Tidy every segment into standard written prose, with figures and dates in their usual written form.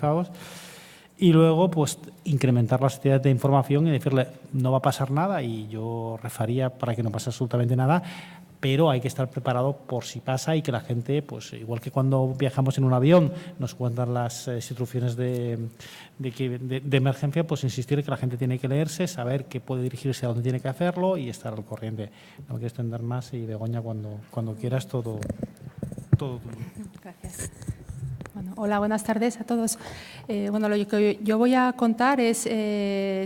autorizados. Y luego, pues, incrementar las actividades de información y decirle, no va a pasar nada, y yo refaría para que no pase absolutamente nada, pero hay que estar preparado por si pasa, y que la gente, pues igual que cuando viajamos en un avión, nos cuentan las instrucciones de emergencia, pues insistir en que la gente tiene que leerse, saber que puede dirigirse a donde tiene que hacerlo y estar al corriente. No quiero extender más, y Begoña, cuando quieras, todo tuyo. Gracias. Bueno, hola, buenas tardes a todos. Bueno, lo que yo voy a contar es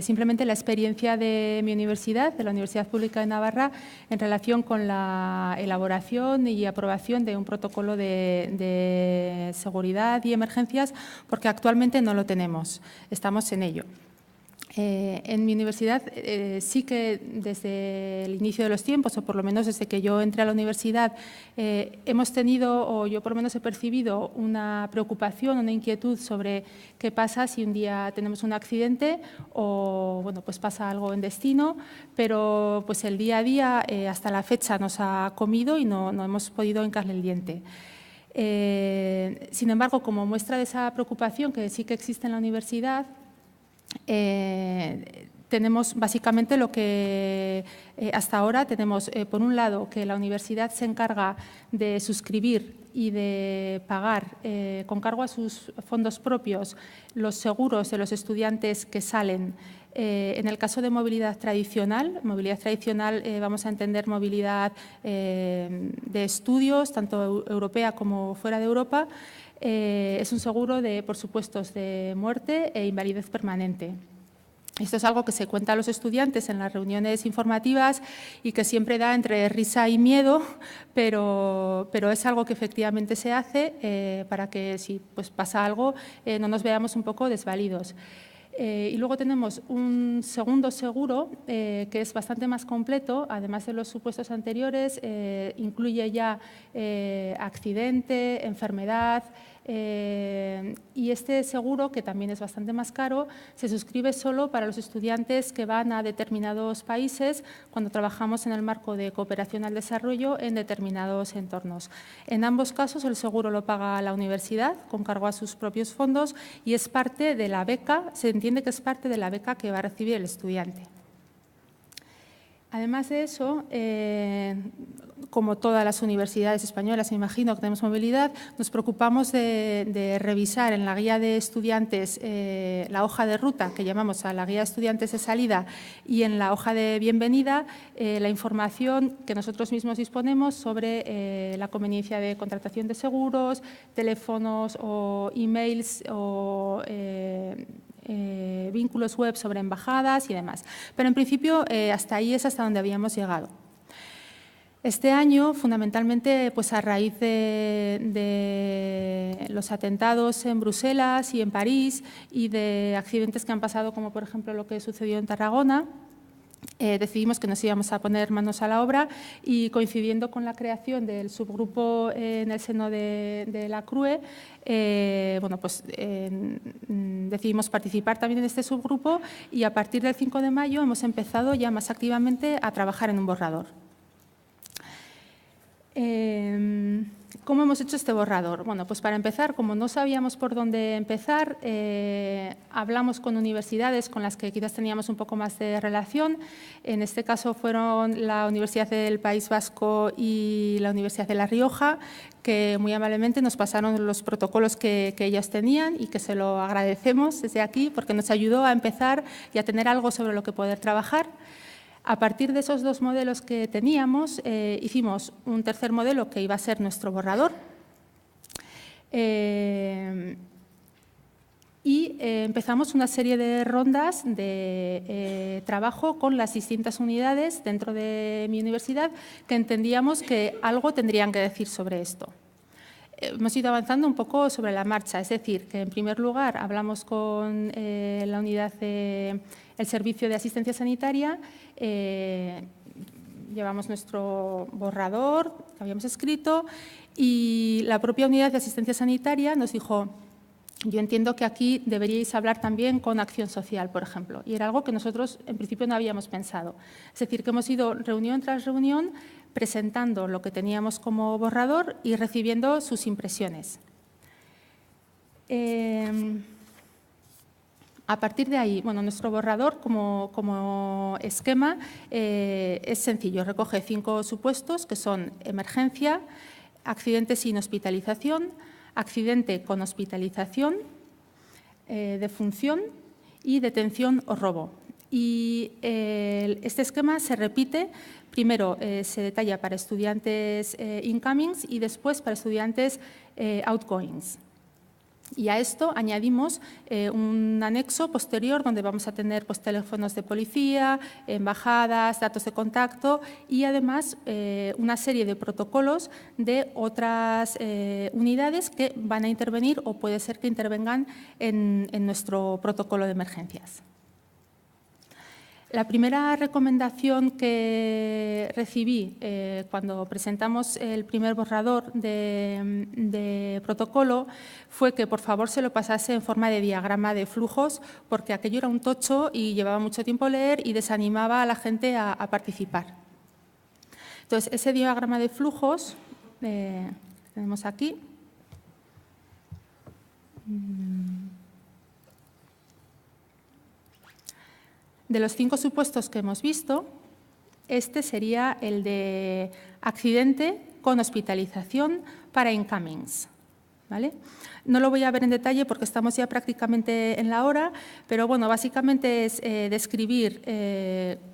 simplemente la experiencia de mi universidad, de la Universidad Pública de Navarra, en relación con la elaboración y aprobación de un protocolo de seguridad y emergencias, porque actualmente no lo tenemos, estamos en ello. En mi universidad sí que desde el inicio de los tiempos, o por lo menos desde que yo entré a la universidad, hemos tenido, o yo por lo menos he percibido, una preocupación, una inquietud sobre qué pasa si un día tenemos un accidente o bueno, pues pasa algo en destino, pero pues el día a día hasta la fecha nos ha comido y no hemos podido hincarle el diente. Sin embargo, como muestra de esa preocupación que sí que existe en la universidad, tenemos básicamente lo que hasta ahora tenemos, por un lado, que la universidad se encarga de suscribir y de pagar con cargo a sus fondos propios los seguros de los estudiantes que salen. En el caso de movilidad tradicional vamos a entender movilidad de estudios, tanto europea como fuera de Europa. Es un seguro de, por supuestos de muerte e invalidez permanente. Esto es algo que se cuenta a los estudiantes en las reuniones informativas y que siempre da entre risa y miedo, pero es algo que efectivamente se hace para que si pues, pasa algo no nos veamos un poco desvalidos. Y luego tenemos un segundo seguro que es bastante más completo, además de los supuestos anteriores, incluye ya accidente, enfermedad, y este seguro, que también es bastante más caro, se suscribe solo para los estudiantes que van a determinados países cuando trabajamos en el marco de cooperación al desarrollo en determinados entornos. En ambos casos el seguro lo paga la universidad con cargo a sus propios fondos y es parte de la beca, se entiende que es parte de la beca que va a recibir el estudiante. Además de eso, como todas las universidades españolas, me imagino que tenemos movilidad, nos preocupamos de revisar en la guía de estudiantes la hoja de ruta, que llamamos a la guía de estudiantes de salida, y en la hoja de bienvenida la información que nosotros mismos disponemos sobre la conveniencia de contratación de seguros, teléfonos o emails o vínculos web sobre embajadas y demás. Pero en principio hasta ahí es hasta donde habíamos llegado. Este año, fundamentalmente, pues a raíz de los atentados en Bruselas y en París y de accidentes que han pasado, como por ejemplo lo que sucedió en Tarragona, decidimos que nos íbamos a poner manos a la obra y, coincidiendo con la creación del subgrupo en el seno de la CRUE, bueno, pues, decidimos participar también en este subgrupo y a partir del 5 de mayo hemos empezado ya más activamente a trabajar en un borrador. ¿Cómo hemos hecho este borrador? Bueno, pues para empezar, como no sabíamos por dónde empezar, hablamos con universidades con las que quizás teníamos un poco más de relación. En este caso fueron la Universidad del País Vasco y la Universidad de La Rioja, que muy amablemente nos pasaron los protocolos que ellas tenían y que se lo agradecemos desde aquí porque nos ayudó a empezar y a tener algo sobre lo que poder trabajar. A partir de esos dos modelos que teníamos, hicimos un tercer modelo que iba a ser nuestro borrador y empezamos una serie de rondas de trabajo con las distintas unidades dentro de mi universidad que entendíamos que algo tendrían que decir sobre esto. Hemos ido avanzando un poco sobre la marcha, es decir, que en primer lugar hablamos con la unidad del Servicio de Asistencia Sanitaria, llevamos nuestro borrador que habíamos escrito y la propia unidad de Asistencia Sanitaria nos dijo: yo entiendo que aquí deberíais hablar también con Acción Social, por ejemplo, y era algo que nosotros en principio no habíamos pensado. Es decir, que hemos ido reunión tras reunión presentando lo que teníamos como borrador y recibiendo sus impresiones. A partir de ahí, bueno, nuestro borrador como esquema es sencillo. Recoge 5 supuestos que son emergencia, accidente sin hospitalización, accidente con hospitalización, defunción y detención o robo. Y este esquema se repite, primero se detalla para estudiantes incomings y después para estudiantes outgoings. Y a esto añadimos un anexo posterior donde vamos a tener pues, teléfonos de policía, embajadas, datos de contacto y además una serie de protocolos de otras unidades que van a intervenir o puede ser que intervengan en nuestro protocolo de emergencias. La primera recomendación que recibí cuando presentamos el primer borrador de protocolo fue que por favor se lo pasase en forma de diagrama de flujos porque aquello era un tocho y llevaba mucho tiempo leer y desanimaba a la gente a participar. Entonces, ese diagrama de flujos tenemos aquí. De los 5 supuestos que hemos visto, este sería el de accidente con hospitalización para incomings, ¿vale? No lo voy a ver en detalle porque estamos ya prácticamente en la hora, pero bueno, básicamente es describir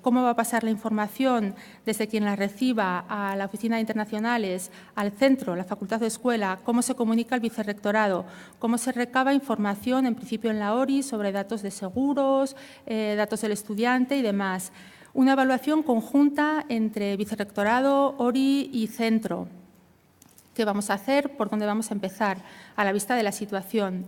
cómo va a pasar la información desde quien la reciba a la oficina de internacionales, al centro, la facultad de escuela, cómo se comunica al vicerrectorado, cómo se recaba información, en principio en la ORI, sobre datos de seguros, datos del estudiante y demás. Una evaluación conjunta entre vicerrectorado, ORI y centro. ¿Qué vamos a hacer? ¿Por dónde vamos a empezar? A la vista de la situación.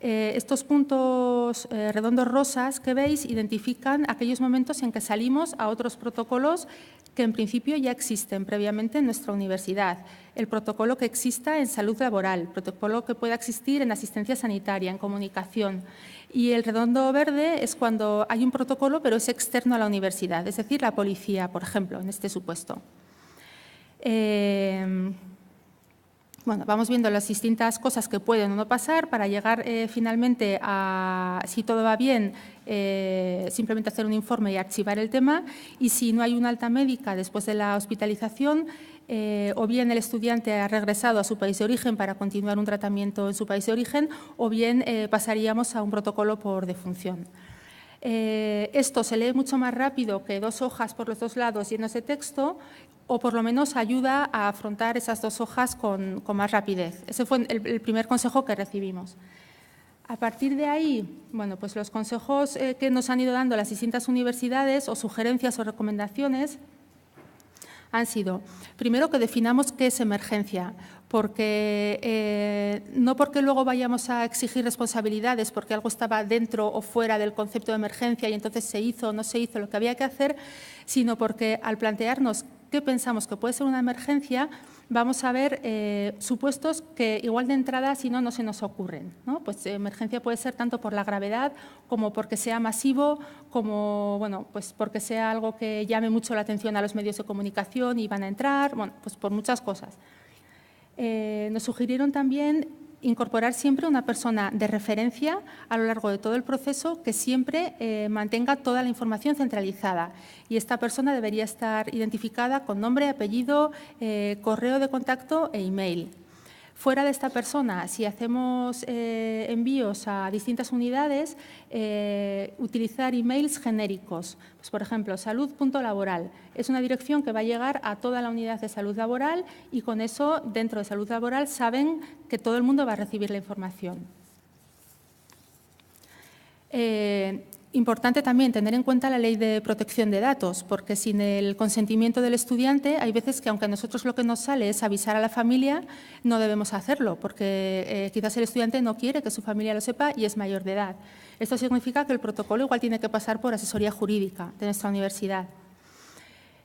Estos puntos redondos rosas que veis identifican aquellos momentos en que salimos a otros protocolos que en principio ya existen previamente en nuestra universidad. El protocolo que exista en salud laboral, el protocolo que pueda existir en asistencia sanitaria, en comunicación. Y el redondo verde es cuando hay un protocolo pero es externo a la universidad, es decir, la policía, por ejemplo, en este supuesto. Bueno, vamos viendo las distintas cosas que pueden o no pasar para llegar finalmente a, si todo va bien, simplemente hacer un informe y archivar el tema. Y si no hay una alta médica después de la hospitalización, o bien el estudiante ha regresado a su país de origen para continuar un tratamiento en su país de origen, o bien pasaríamos a un protocolo por defunción. Esto se lee mucho más rápido que 2 hojas por los 2 lados llenos de texto, o por lo menos ayuda a afrontar esas 2 hojas con más rapidez. Ese fue el primer consejo que recibimos. A partir de ahí, bueno, pues los consejos que nos han ido dando las distintas universidades o sugerencias o recomendaciones han sido, primero, que definamos qué es emergencia, porque no porque luego vayamos a exigir responsabilidades porque algo estaba dentro o fuera del concepto de emergencia y entonces se hizo o no se hizo lo que había que hacer, sino porque al plantearnos qué pensamos que puede ser una emergencia, vamos a ver supuestos que igual de entrada si no se nos ocurren, ¿no? Pues emergencia puede ser tanto por la gravedad como porque sea masivo, como bueno, pues porque sea algo que llame mucho la atención a los medios de comunicación y van a entrar, bueno, pues por muchas cosas. Nos sugirieron también incorporar siempre una persona de referencia a lo largo de todo el proceso que siempre mantenga toda la información centralizada. Y esta persona debería estar identificada con nombre, apellido, correo de contacto e email. Fuera de esta persona, si hacemos envíos a distintas unidades, utilizar emails genéricos. Pues, por ejemplo, salud.laboral. Es una dirección que va a llegar a toda la unidad de salud laboral y con eso, dentro de salud laboral, saben que todo el mundo va a recibir la información. Importante también tener en cuenta la ley de protección de datos, porque sin el consentimiento del estudiante hay veces que aunque a nosotros lo que nos sale es avisar a la familia, no debemos hacerlo, porque quizás el estudiante no quiere que su familia lo sepa y es mayor de edad. Esto significa que el protocolo igual tiene que pasar por asesoría jurídica de nuestra universidad.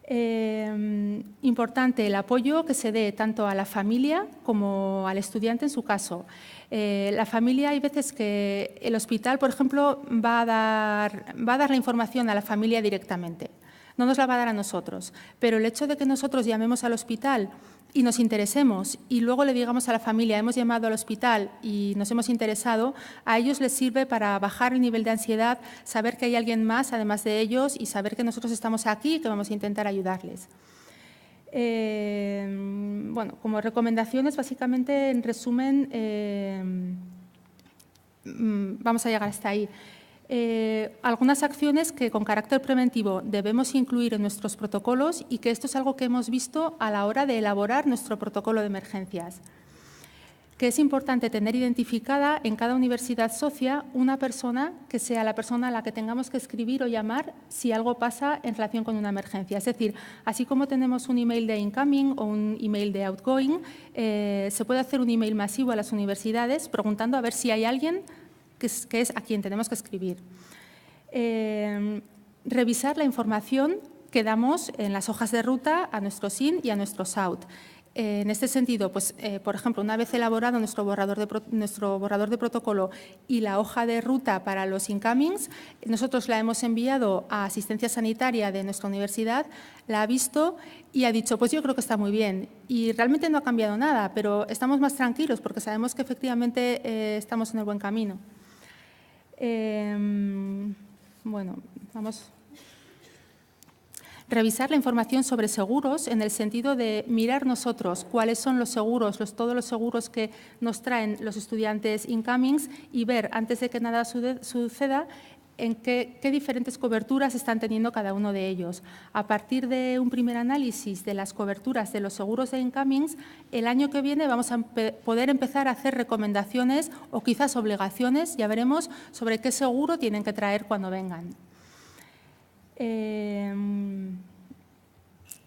Importante el apoyo que se dé tanto a la familia como al estudiante en su caso. La familia, hay veces que el hospital, por ejemplo, va a dar la información a la familia directamente. No nos la va a dar a nosotros, pero el hecho de que nosotros llamemos al hospital y nos interesemos y luego le digamos a la familia, hemos llamado al hospital y nos hemos interesado, a ellos les sirve para bajar el nivel de ansiedad, saber que hay alguien más además de ellos y saber que nosotros estamos aquí y que vamos a intentar ayudarles. Bueno, como recomendaciones, básicamente, en resumen, vamos a llegar hasta ahí. Algunas acciones que con carácter preventivo debemos incluir en nuestros protocolos y que esto es algo que hemos visto a la hora de elaborar nuestro protocolo de emergencias. Que es importante tener identificada en cada universidad socia una persona que sea la persona a la que tengamos que escribir o llamar si algo pasa en relación con una emergencia. Es decir, así como tenemos un email de incoming o un email de outgoing, se puede hacer un email masivo a las universidades preguntando a ver si hay alguien que es a quien tenemos que escribir. Revisar la información que damos en las hojas de ruta a nuestros IN y a nuestros OUT. En este sentido, pues, por ejemplo, una vez elaborado nuestro borrador de protocolo y la hoja de ruta para los incomings, nosotros la hemos enviado a asistencia sanitaria de nuestra universidad, la ha visto y ha dicho, pues yo creo que está muy bien. Y realmente no ha cambiado nada, pero estamos más tranquilos porque sabemos que efectivamente estamos en el buen camino. Bueno, vamos. Revisar la información sobre seguros en el sentido de mirar nosotros cuáles son los seguros, todos los seguros que nos traen los estudiantes incomings y ver, antes de que nada suceda, en qué diferentes coberturas están teniendo cada uno de ellos. A partir de un primer análisis de las coberturas de los seguros de incomings, el año que viene vamos a poder empezar a hacer recomendaciones o quizás obligaciones, ya veremos, sobre qué seguro tienen que traer cuando vengan.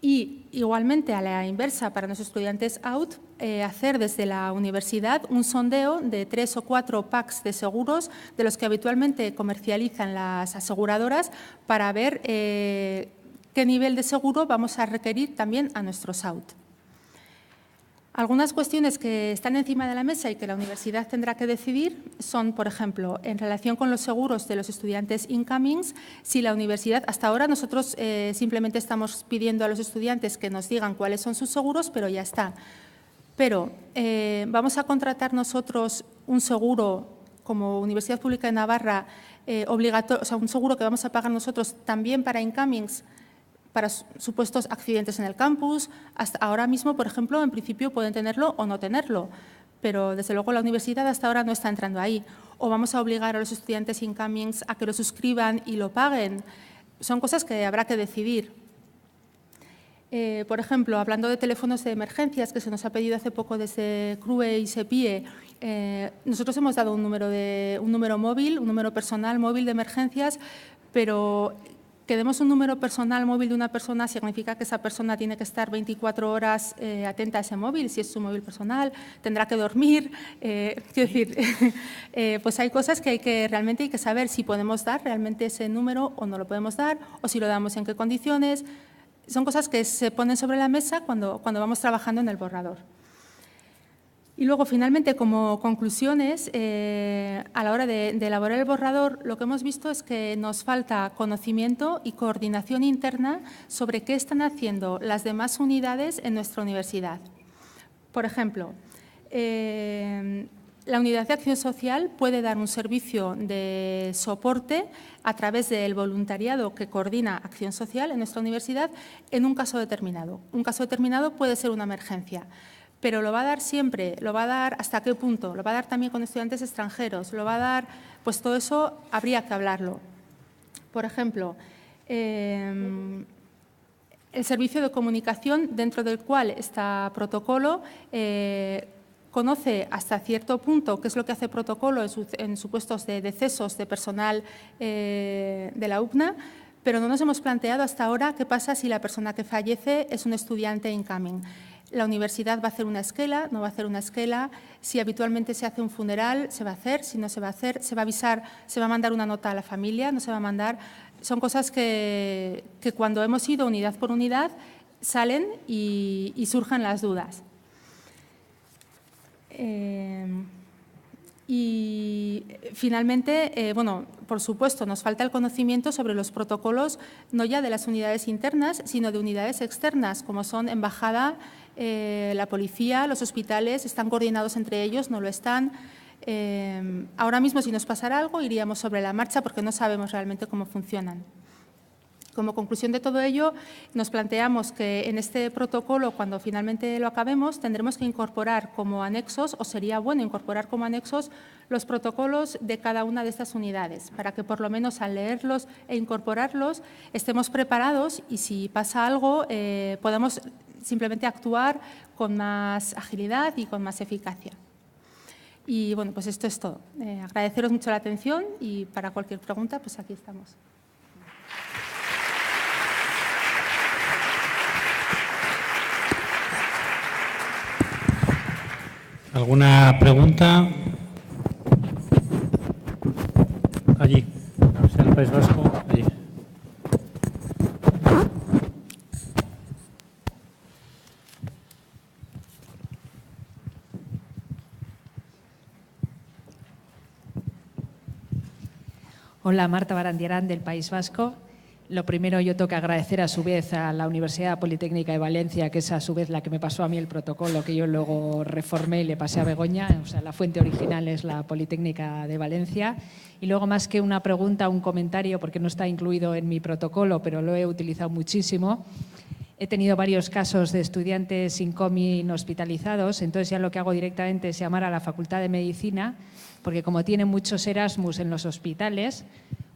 Y igualmente a la inversa para nuestros estudiantes out, hacer desde la universidad un sondeo de 3 o 4 packs de seguros de los que habitualmente comercializan las aseguradoras para ver qué nivel de seguro vamos a requerir también a nuestros out. Algunas cuestiones que están encima de la mesa y que la universidad tendrá que decidir son, por ejemplo, en relación con los seguros de los estudiantes incomings, si la universidad, hasta ahora nosotros simplemente estamos pidiendo a los estudiantes que nos digan cuáles son sus seguros, pero ya está. Pero vamos a contratar nosotros un seguro como Universidad Pública de Navarra obligatorio, o sea, un seguro que vamos a pagar nosotros también para incomings, para supuestos accidentes en el campus. Hasta ahora mismo, por ejemplo, en principio pueden tenerlo o no tenerlo, pero desde luego la universidad hasta ahora no está entrando ahí. O vamos a obligar a los estudiantes incomings a que lo suscriban y lo paguen. Son cosas que habrá que decidir. Por ejemplo, hablando de teléfonos de emergencias, que se nos ha pedido hace poco desde CRUE y SEPIE, nosotros hemos dado un número móvil, un número personal móvil de emergencias, pero que demos un número personal móvil de una persona significa que esa persona tiene que estar 24 horas atenta a ese móvil, si es su móvil personal, tendrá que dormir. Quiero decir, pues hay cosas que realmente hay que saber si podemos dar realmente ese número o no lo podemos dar, o si lo damos en qué condiciones. Son cosas que se ponen sobre la mesa cuando vamos trabajando en el borrador. Y luego, finalmente, como conclusiones, a la hora de elaborar el borrador, lo que hemos visto es que nos falta conocimiento y coordinación interna sobre qué están haciendo las demás unidades en nuestra universidad. Por ejemplo, la Unidad de Acción Social puede dar un servicio de soporte a través del voluntariado que coordina Acción Social en nuestra universidad en un caso determinado. Un caso determinado puede ser una emergencia, pero lo va a dar siempre, lo va a dar hasta qué punto, lo va a dar también con estudiantes extranjeros, lo va a dar, pues todo eso habría que hablarlo. Por ejemplo, el servicio de comunicación dentro del cual está protocolo conoce hasta cierto punto qué es lo que hace protocolo en supuestos de decesos de personal de la UPNA, pero no nos hemos planteado hasta ahora qué pasa si la persona que fallece es un estudiante incoming. La universidad va a hacer una esquela, no va a hacer una esquela. Si habitualmente se hace un funeral, se va a hacer. Si no se va a hacer, se va a avisar, se va a mandar una nota a la familia, no se va a mandar. Son cosas que cuando hemos ido unidad por unidad salen y surgen las dudas. Y finalmente, bueno, por supuesto, nos falta el conocimiento sobre los protocolos no ya de las unidades internas, sino de unidades externas, como son embajada, la policía, los hospitales. ¿Están coordinados entre ellos? ¿No lo están? Ahora mismo, si nos pasara algo, iríamos sobre la marcha porque no sabemos realmente cómo funcionan. Como conclusión de todo ello, nos planteamos que en este protocolo, cuando finalmente lo acabemos, tendremos que incorporar como anexos, o sería bueno incorporar como anexos, los protocolos de cada una de estas unidades, para que por lo menos al leerlos e incorporarlos estemos preparados y si pasa algo podamos simplemente actuar con más agilidad y con más eficacia. Y bueno, pues esto es todo. Agradeceros mucho la atención y para cualquier pregunta, pues aquí estamos. ¿Alguna pregunta? Allí, en el País Vasco, allí. Hola, Marta Barandiarán, del País Vasco. Lo primero, yo tengo que agradecer a su vez a la Universidad Politécnica de Valencia, que es a su vez la que me pasó a mí el protocolo, que yo luego reformé y le pasé a Begoña. O sea, la fuente original es la Politécnica de Valencia. Y luego, más que una pregunta, un comentario, porque no está incluido en mi protocolo, pero lo he utilizado muchísimo. He tenido varios casos de estudiantes sin COMIN hospitalizados, entonces ya lo que hago directamente es llamar a la Facultad de Medicina, porque como tienen muchos Erasmus en los hospitales,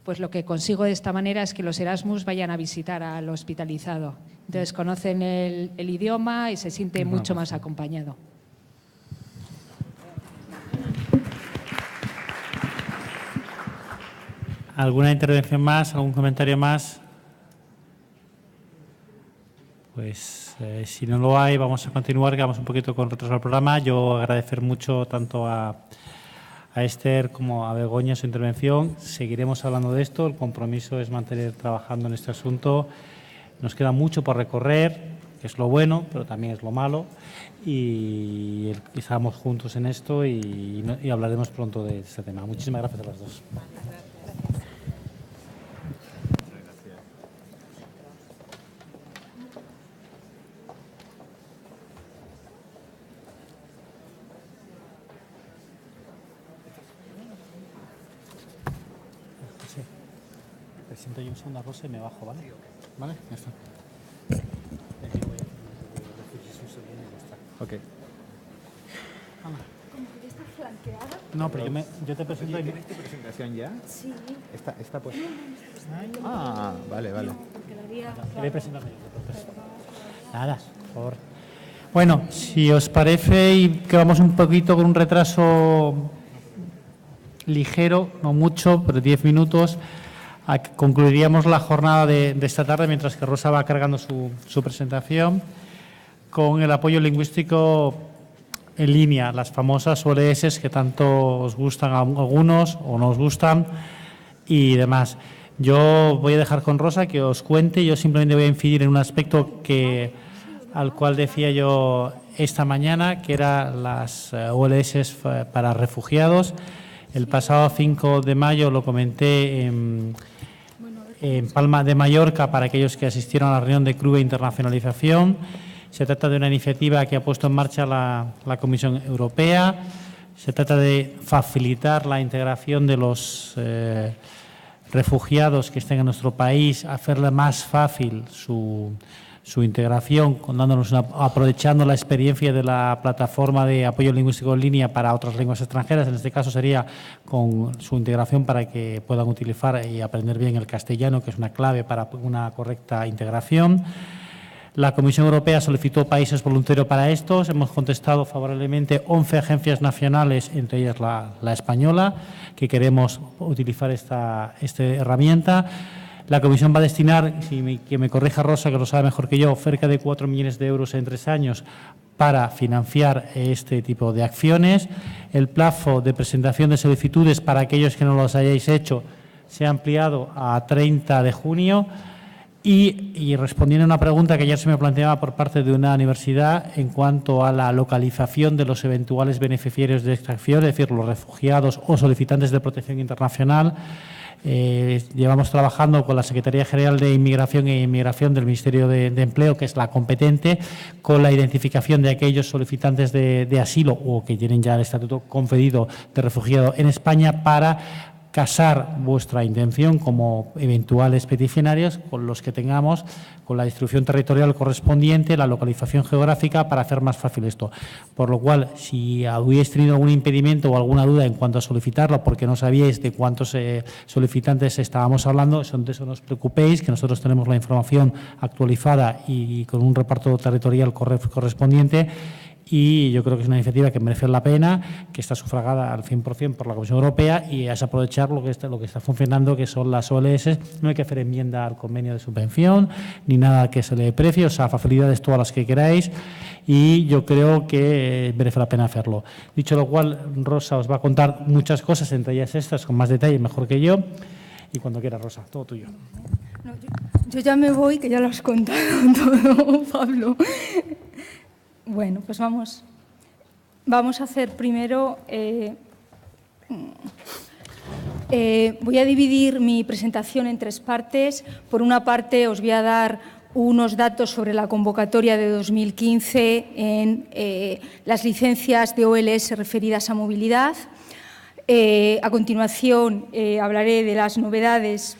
pues lo que consigo de esta manera es que los Erasmus vayan a visitar al hospitalizado. Entonces conocen el idioma y se siente mucho más acompañado. ¿Alguna intervención más? ¿Algún comentario más? Pues si no lo hay, vamos a continuar, que vamos un poquito con retraso al programa. Yo agradecer mucho tanto a Esther como a Begoña su intervención. Seguiremos hablando de esto. El compromiso es mantener trabajando en este asunto. Nos queda mucho por recorrer, que es lo bueno, pero también es lo malo. Y estamos juntos en esto y hablaremos pronto de este tema. Muchísimas gracias a las dos. Presento yo un segundo a Rosa y me bajo, ¿vale? ¿Vale? Ya está. Ok. Como que está flanqueada. No, pero yo te presento... ¿Tienes tu presentación ya? Sí. Está pues. Ah, vale, vale. Porque la había... Voy a presentarme yo, entonces. Nada, por favor. Bueno, si os parece y que vamos un poquito con un retraso ligero, no mucho, pero 10 minutos, concluiríamos la jornada de esta tarde mientras que Rosa va cargando su presentación con el apoyo lingüístico en línea, las famosas OLS que tanto os gustan a algunos o no os gustan y demás. Yo voy a dejar con Rosa que os cuente, yo simplemente voy a incidir en un aspecto al cual decía yo esta mañana, que eran las OLS para refugiados. El pasado 5 de mayo lo comenté en Palma de Mallorca para aquellos que asistieron a la reunión de Club de Internacionalización. Se trata de una iniciativa que ha puesto en marcha la Comisión Europea. Se trata de facilitar la integración de los refugiados que estén en nuestro país, hacerle más fácil su integración, aprovechando la experiencia de la plataforma de apoyo lingüístico en línea para otras lenguas extranjeras. En este caso sería con su integración para que puedan utilizar y aprender bien el castellano, que es una clave para una correcta integración. La Comisión Europea solicitó países voluntarios para estos. Hemos contestado favorablemente 11 agencias nacionales, entre ellas la española, que queremos utilizar esta herramienta. La Comisión va a destinar, que me corrija Rosa, que lo sabe mejor que yo, cerca de 4 millones de euros en 3 años para financiar este tipo de acciones. El plazo de presentación de solicitudes para aquellos que no los hayáis hecho se ha ampliado a 30 de junio. Y respondiendo a una pregunta que ayer se me planteaba por parte de una universidad en cuanto a la localización de los eventuales beneficiarios de extracción, es decir, los refugiados o solicitantes de protección internacional, llevamos trabajando con la Secretaría General de Inmigración e Inmigración del Ministerio de Empleo, que es la competente, con la identificación de aquellos solicitantes de asilo o que tienen ya el estatuto concedido de refugiado en España para casar vuestra intención como eventuales peticionarios con los que tengamos, con la distribución territorial correspondiente, la localización geográfica, para hacer más fácil esto. Por lo cual, si habéis tenido algún impedimento o alguna duda en cuanto a solicitarlo, porque no sabíais de cuántos solicitantes estábamos hablando, de eso no os preocupéis, que nosotros tenemos la información actualizada y con un reparto territorial correspondiente. Y yo creo que es una iniciativa que merece la pena, que está sufragada al 100% por la Comisión Europea y es aprovechar lo que está funcionando, que son las OLS. No hay que hacer enmienda al convenio de subvención ni nada que se le precie, o sea, facilidades todas las que queráis, y yo creo que merece la pena hacerlo. Dicho lo cual, Rosa os va a contar muchas cosas, entre ellas estas, con más detalle, mejor que yo, y cuando quieras, Rosa, todo tuyo. No, yo ya me voy, que ya lo has contado todo, Pablo. Bueno, pues vamos a hacer primero, voy a dividir mi presentación en tres partes. Por una parte os voy a dar unos datos sobre la convocatoria de 2015 en las licencias de OLS referidas a movilidad. A continuación hablaré de las novedades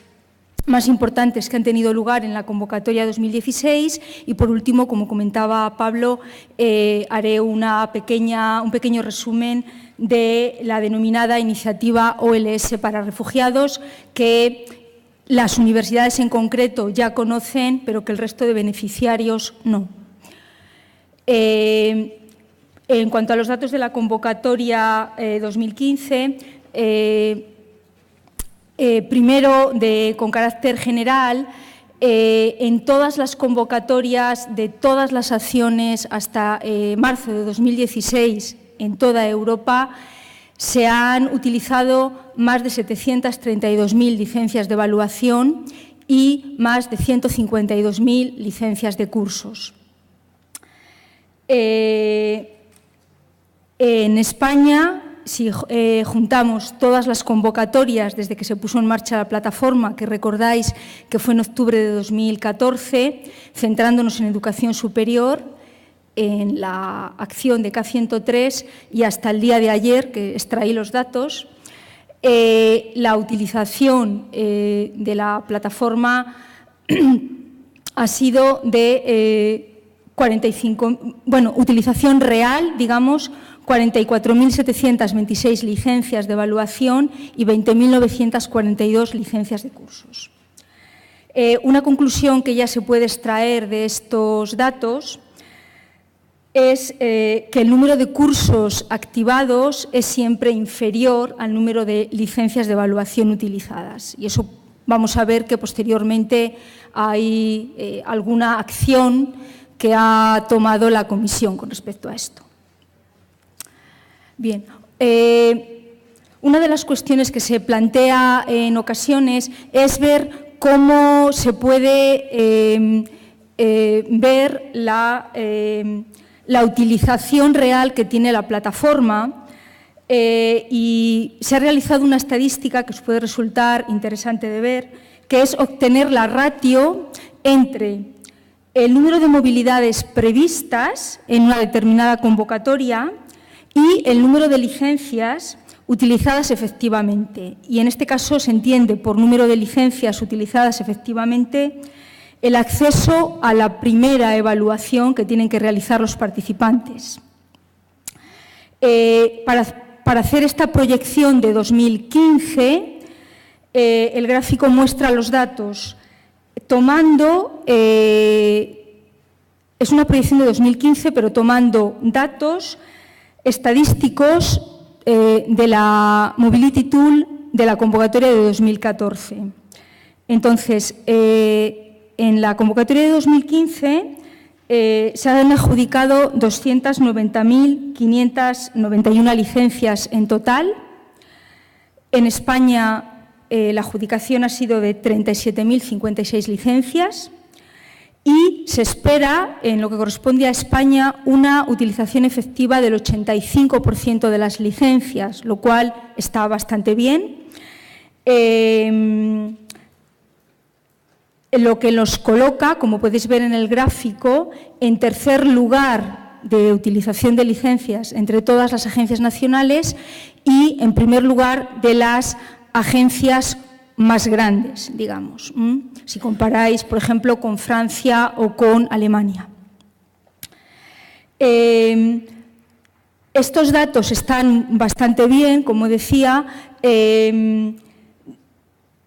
más importantes que han tenido lugar en la convocatoria 2016 y, por último, como comentaba Pablo, haré un pequeño resumen de la denominada iniciativa OLS para refugiados, que las universidades en concreto ya conocen, pero que el resto de beneficiarios no. En cuanto a los datos de la convocatoria 2015, primero, con carácter general, en todas las convocatorias de todas las acciones hasta marzo de 2016 en toda Europa se han utilizado más de 732.000 licencias de evaluación y más de 152.000 licencias de cursos. En España, si juntamos todas las convocatorias desde que se puso en marcha la plataforma, que recordáis que fue en octubre de 2014, centrándonos en educación superior, en la acción de K103 y hasta el día de ayer, que extraí los datos, la utilización de la plataforma ha sido de 45, utilización real, digamos, 44.726 licencias de evaluación y 20.942 licencias de cursos. Una conclusión que ya se puede extraer de estos datos es que el número de cursos activados es siempre inferior al número de licencias de evaluación utilizadas. Y eso vamos a ver que posteriormente hay alguna acción que ha tomado la Comisión con respecto a esto. Bien, una de las cuestiones que se plantea en ocasiones es ver cómo se puede ver la utilización real que tiene la plataforma, y se ha realizado una estadística que os puede resultar interesante de ver, que es obtener la ratio entre el número de movilidades previstas en una determinada convocatoria y el número de licencias utilizadas efectivamente. Y en este caso se entiende por número de licencias utilizadas efectivamente el acceso a la primera evaluación que tienen que realizar los participantes. Para hacer esta proyección de 2015, el gráfico muestra los datos tomando, es una proyección de 2015, pero tomando datos estadísticos de la Mobility Tool de la convocatoria de 2014. Entonces, en la convocatoria de 2015 se han adjudicado 290.591 licencias en total. En España la adjudicación ha sido de 37.056 licencias. y se espera, en lo que corresponde a España, una utilización efectiva del 85% de las licencias, lo cual está bastante bien. Lo que nos coloca, como podéis ver en el gráfico, en tercer lugar de utilización de licencias entre todas las agencias nacionales y en primer lugar de las agencias más grandes, digamos, si comparáis, por ejemplo, con Francia o con Alemania. Estos datos están bastante bien, como decía,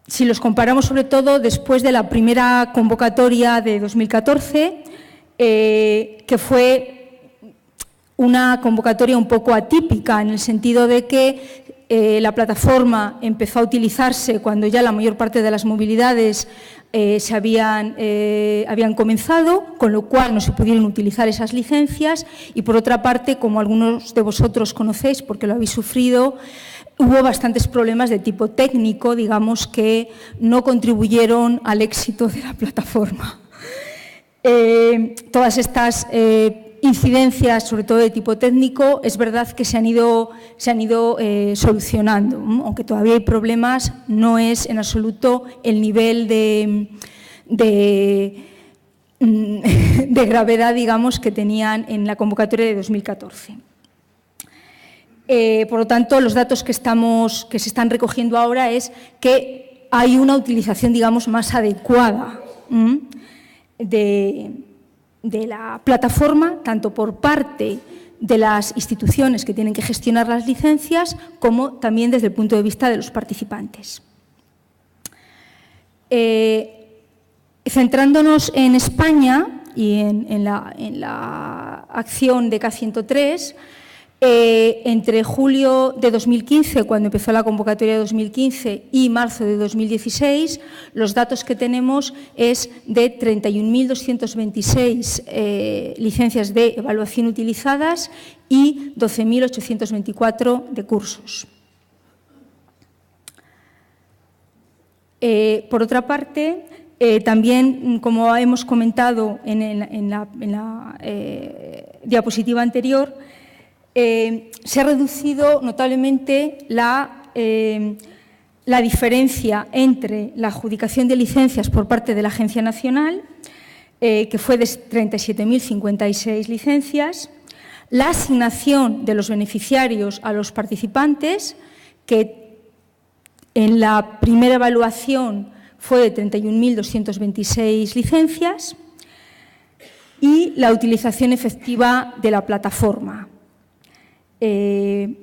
si los comparamos sobre todo después de la primera convocatoria de 2014, que fue una convocatoria un poco atípica en el sentido de que la plataforma empezó a utilizarse cuando ya la mayor parte de las movilidades habían comenzado, con lo cual no se pudieron utilizar esas licencias y, por otra parte, como algunos de vosotros conocéis porque lo habéis sufrido, hubo bastantes problemas de tipo técnico, digamos, que no contribuyeron al éxito de la plataforma. Todas estas incidencias, sobre todo de tipo técnico, es verdad que se han ido solucionando, aunque todavía hay problemas, no es en absoluto el nivel de gravedad, digamos, que tenían en la convocatoria de 2014. Por lo tanto, los datos que se están recogiendo ahora es que hay una utilización, digamos, más adecuada de la plataforma, tanto por parte de las instituciones que tienen que gestionar las licencias, como también desde el punto de vista de los participantes. Centrándonos en España y en la acción de K103, entre julio de 2015, cuando empezó la convocatoria de 2015, y marzo de 2016, los datos que tenemos es de 31.226 licencias de evaluación utilizadas y 12.824 de cursos. Por otra parte, también, como hemos comentado en la diapositiva anterior, se ha reducido notablemente la diferencia entre la adjudicación de licencias por parte de la Agencia Nacional, que fue de 37.056 licencias, la asignación de los beneficiarios a los participantes, que en la primera evaluación fue de 31.226 licencias, y la utilización efectiva de la plataforma. De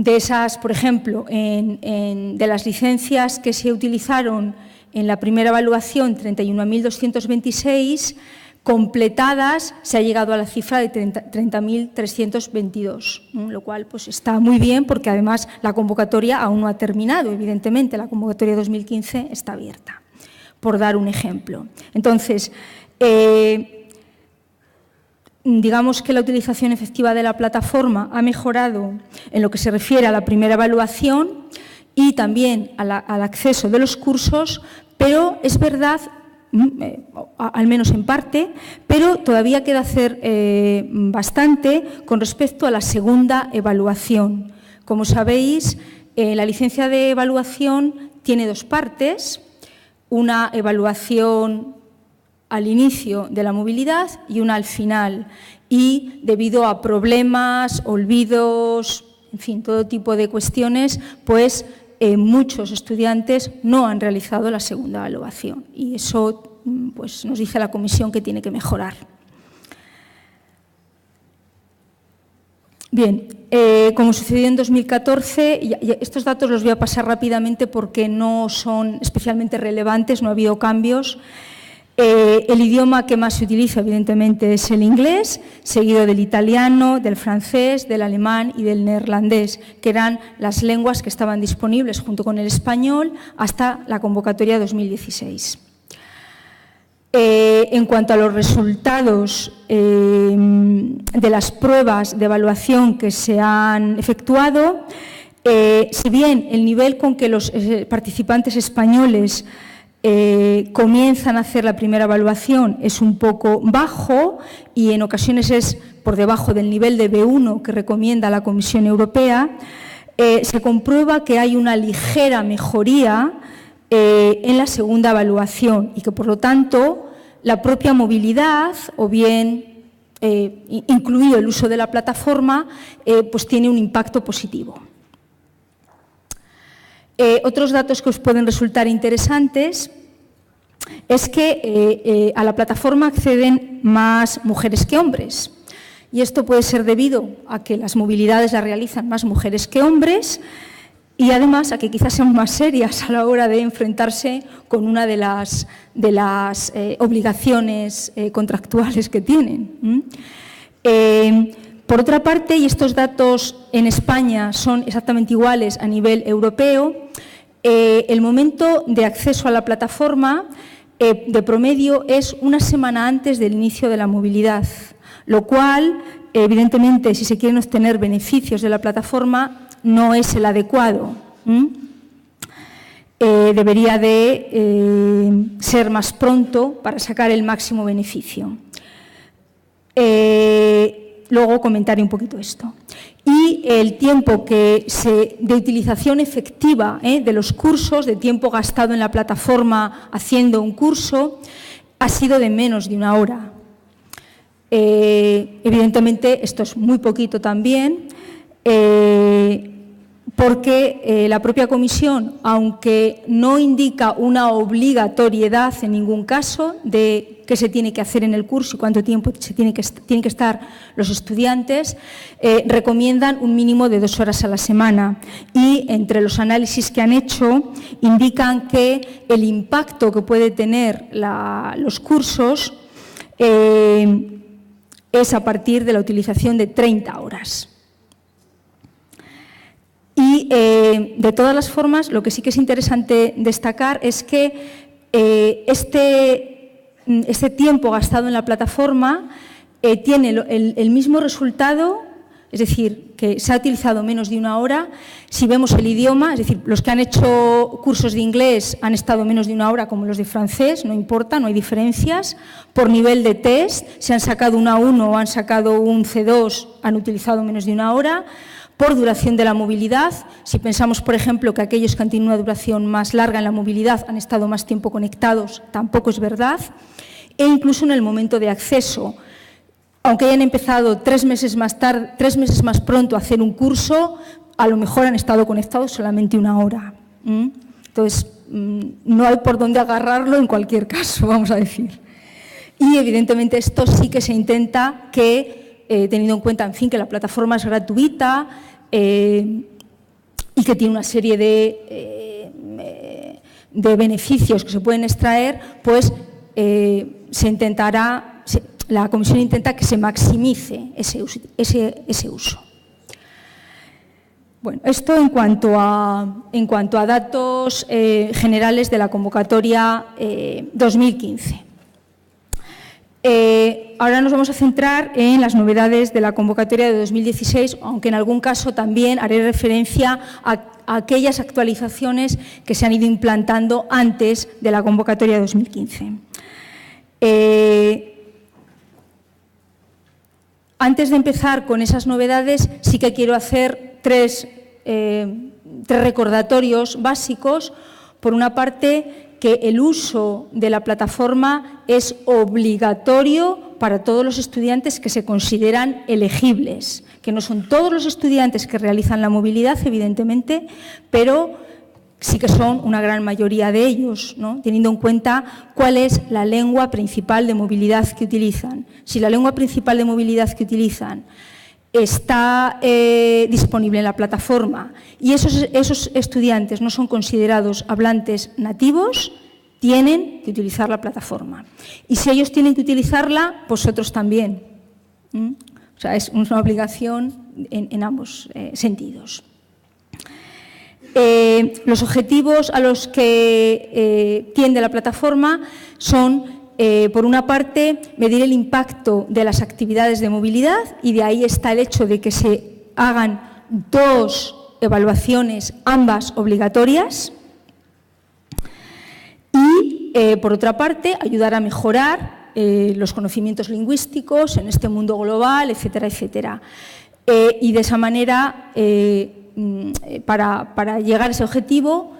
esas, por ejemplo, de las licencias que se utilizaron en la primera evaluación, 31.226, completadas se ha llegado a la cifra de 30.322, lo cual pues, está muy bien porque además la convocatoria aún no ha terminado, evidentemente, la convocatoria 2015 está abierta, por dar un ejemplo. Entonces, digamos que la utilización efectiva de la plataforma ha mejorado en lo que se refiere a la primera evaluación y también al acceso de los cursos, pero es verdad, al menos en parte, pero todavía queda hacer bastante con respecto a la segunda evaluación. Como sabéis, la licencia de evaluación tiene dos partes, una evaluación al inicio de la movilidad y una al final. Y debido a problemas, olvidos, en fin, todo tipo de cuestiones, pues muchos estudiantes no han realizado la segunda evaluación. Y eso pues, nos dice la comisión que tiene que mejorar. Bien, como sucedió en 2014, y estos datos los voy a pasar rápidamente porque no son especialmente relevantes, no ha habido cambios. El idioma que más se utiliza, evidentemente, es el inglés, seguido del italiano, del francés, del alemán y del neerlandés, que eran las lenguas que estaban disponibles junto con el español hasta la convocatoria 2016. En cuanto a los resultados de las pruebas de evaluación que se han efectuado, si bien el nivel con que los participantes españoles comienzan a hacer la primera evaluación es un poco bajo y en ocasiones es por debajo del nivel de B1 que recomienda la Comisión Europea, se comprueba que hay una ligera mejoría en la segunda evaluación y que, por lo tanto, la propia movilidad o bien incluido el uso de la plataforma, pues tiene un impacto positivo. Otros datos que os pueden resultar interesantes es que a la plataforma acceden más mujeres que hombres. Y esto puede ser debido a que las movilidades las realizan más mujeres que hombres y además a que quizás sean más serias a la hora de enfrentarse con una de las obligaciones contractuales que tienen. Por otra parte, y estos datos en España son exactamente iguales a nivel europeo, el momento de acceso a la plataforma de promedio es una semana antes del inicio de la movilidad, lo cual, evidentemente, si se quieren obtener beneficios de la plataforma, no es el adecuado. Debería de ser más pronto para sacar el máximo beneficio. Luego comentaré un poquito esto. Y el tiempo de utilización efectiva de los cursos, de tiempo gastado en la plataforma haciendo un curso, ha sido de menos de 1 hora. Evidentemente, esto es muy poquito también, porque la propia Comisión, aunque no indica una obligatoriedad en ningún caso de qué se tiene que hacer en el curso y cuánto tiempo tienen que estar los estudiantes, recomiendan un mínimo de 2 horas a la semana. Y entre los análisis que han hecho, indican que el impacto que puede tener los cursos es a partir de la utilización de 30 horas. Y, de todas las formas, lo que sí que es interesante destacar es que este tiempo gastado en la plataforma tiene el mismo resultado, es decir, que se ha utilizado menos de 1 hora. Si vemos el idioma, es decir, los que han hecho cursos de inglés han estado menos de 1 hora, como los de francés, no importa, no hay diferencias. Por nivel de test, si han sacado un A1 o han sacado un C2, han utilizado menos de 1 hora. Por duración de la movilidad, si pensamos, por ejemplo, que aquellos que han tenido una duración más larga en la movilidad han estado más tiempo conectados, tampoco es verdad. E incluso en el momento de acceso, aunque hayan empezado 3 meses más tarde, 3 meses más pronto a hacer un curso, a lo mejor han estado conectados solamente 1 hora. Entonces, no hay por dónde agarrarlo en cualquier caso, vamos a decir. Y evidentemente esto sí que se intenta que, teniendo en cuenta, en fin, que la plataforma es gratuita, y que tiene una serie de beneficios que se pueden extraer, pues la Comisión intenta que se maximice ese uso. Bueno, esto en cuanto a datos generales de la convocatoria 2015. Ahora nos vamos a centrar en las novedades de la convocatoria de 2016, aunque en algún caso también haré referencia a aquellas actualizaciones que se han ido implantando antes de la convocatoria de 2015. Antes de empezar con esas novedades, sí que quiero hacer tres recordatorios básicos. Por una parte, que el uso de la plataforma es obligatorio para todos los estudiantes que se consideran elegibles, que no son todos los estudiantes que realizan la movilidad, evidentemente, pero sí que son una gran mayoría de ellos, ¿no? Teniendo en cuenta cuál es la lengua principal de movilidad que utilizan. Si la lengua principal de movilidad que utilizan está disponible en la plataforma y esos estudiantes no son considerados hablantes nativos, tienen que utilizar la plataforma. Y si ellos tienen que utilizarla, vosotros también. O sea, es una obligación en ambos sentidos. Los objetivos a los que tiende la plataforma son, por una parte, medir el impacto de las actividades de movilidad, y de ahí está el hecho de que se hagan 2 evaluaciones, ambas obligatorias, y por otra parte, ayudar a mejorar los conocimientos lingüísticos en este mundo global, etcétera, etcétera. Y de esa manera, para llegar a ese objetivo,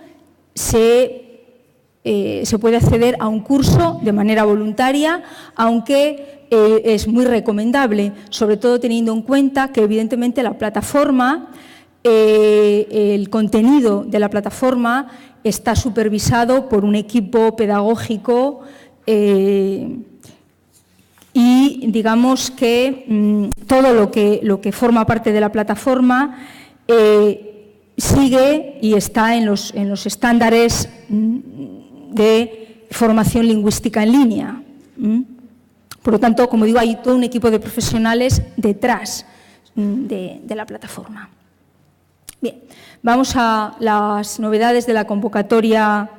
se puede acceder a un curso de manera voluntaria, aunque es muy recomendable, sobre todo teniendo en cuenta que, evidentemente, la plataforma, el contenido de la plataforma está supervisado por un equipo pedagógico y digamos que todo lo que forma parte de la plataforma sigue y está en los estándares de formación lingüística en línea. Por lo tanto, como digo, hay todo un equipo de profesionales detrás de la plataforma. Bien, vamos a las novedades de la convocatoria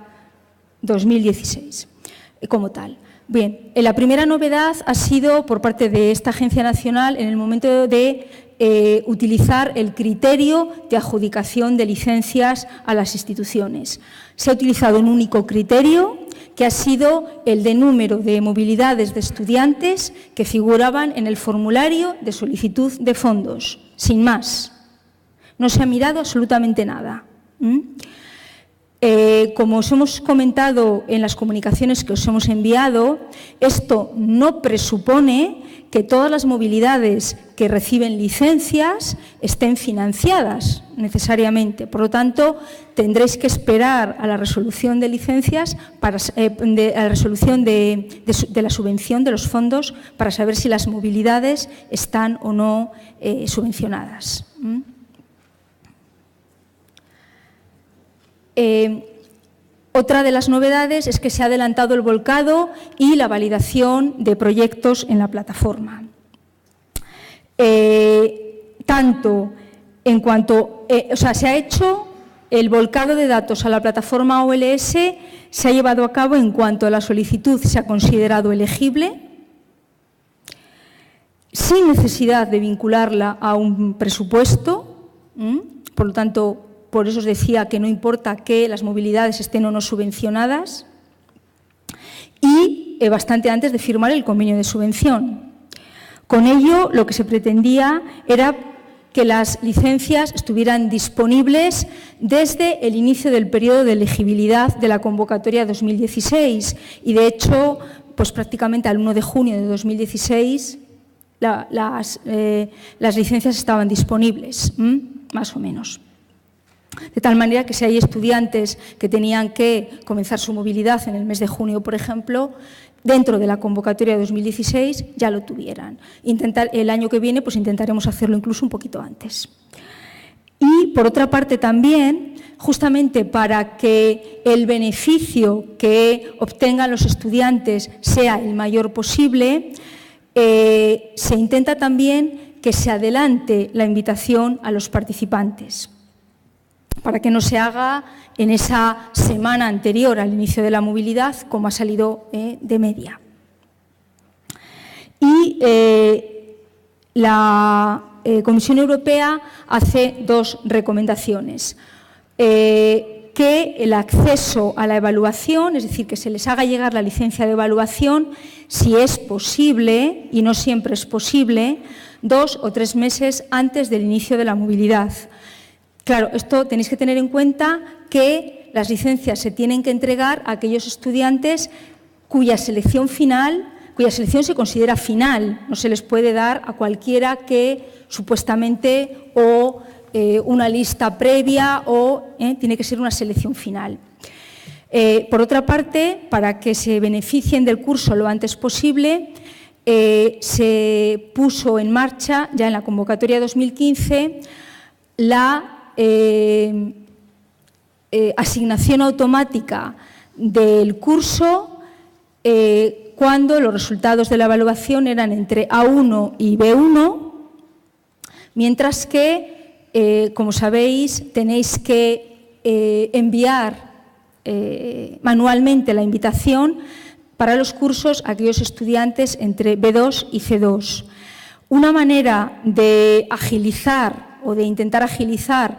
2016 como tal. Bien, la primera novedad ha sido por parte de esta agencia nacional en el momento de utilizar el criterio de adjudicación de licencias a las instituciones. Se ha utilizado un único criterio, que ha sido el de número de movilidades de estudiantes que figuraban en el formulario de solicitud de fondos, sin más. No se ha mirado absolutamente nada. Como os hemos comentado en las comunicaciones que os hemos enviado, esto no presupone que todas las movilidades que reciben licencias estén financiadas necesariamente. Por lo tanto, tendréis que esperar a la resolución de licencias, a la resolución de la subvención de los fondos, para saber si las movilidades están o no subvencionadas. Otra de las novedades es que se ha adelantado el volcado y la validación de proyectos en la plataforma. Tanto en cuanto, se ha hecho el volcado de datos a la plataforma OLS, se ha llevado a cabo en cuanto la solicitud se ha considerado elegible, sin necesidad de vincularla a un presupuesto, por lo tanto, por eso os decía que no importa que las movilidades estén o no subvencionadas, y bastante antes de firmar el convenio de subvención. Con ello, lo que se pretendía era que las licencias estuvieran disponibles desde el inicio del periodo de elegibilidad de la convocatoria 2016 y, de hecho, pues prácticamente al 1 de junio de 2016 las licencias estaban disponibles, más o menos. De tal manera que si hay estudiantes que tenían que comenzar su movilidad en el mes de junio, por ejemplo, dentro de la convocatoria de 2016 ya lo tuvieran. El año que viene pues intentaremos hacerlo incluso un poquito antes. Y, por otra parte, también, justamente para que el beneficio que obtengan los estudiantes sea el mayor posible, se intenta también que se adelante la invitación a los participantes, para que no se haga en esa semana anterior al inicio de la movilidad, como ha salido de media. Y la Comisión Europea hace dos recomendaciones. Que el acceso a la evaluación, es decir, que se les haga llegar la licencia de evaluación, si es posible, y no siempre es posible, 2 o 3 meses antes del inicio de la movilidad. Claro, esto tenéis que tener en cuenta que las licencias se tienen que entregar a aquellos estudiantes cuya selección se considera final. No se les puede dar a cualquiera que supuestamente una lista previa tiene que ser una selección final. Por otra parte, para que se beneficien del curso lo antes posible, se puso en marcha ya en la convocatoria 2015 la asignación automática del curso cuando los resultados de la evaluación eran entre A1 y B1, mientras que, como sabéis, tenéis que enviar manualmente la invitación para los cursos a aquellos estudiantes entre B2 y C2. Una manera de agilizar o de intentar agilizar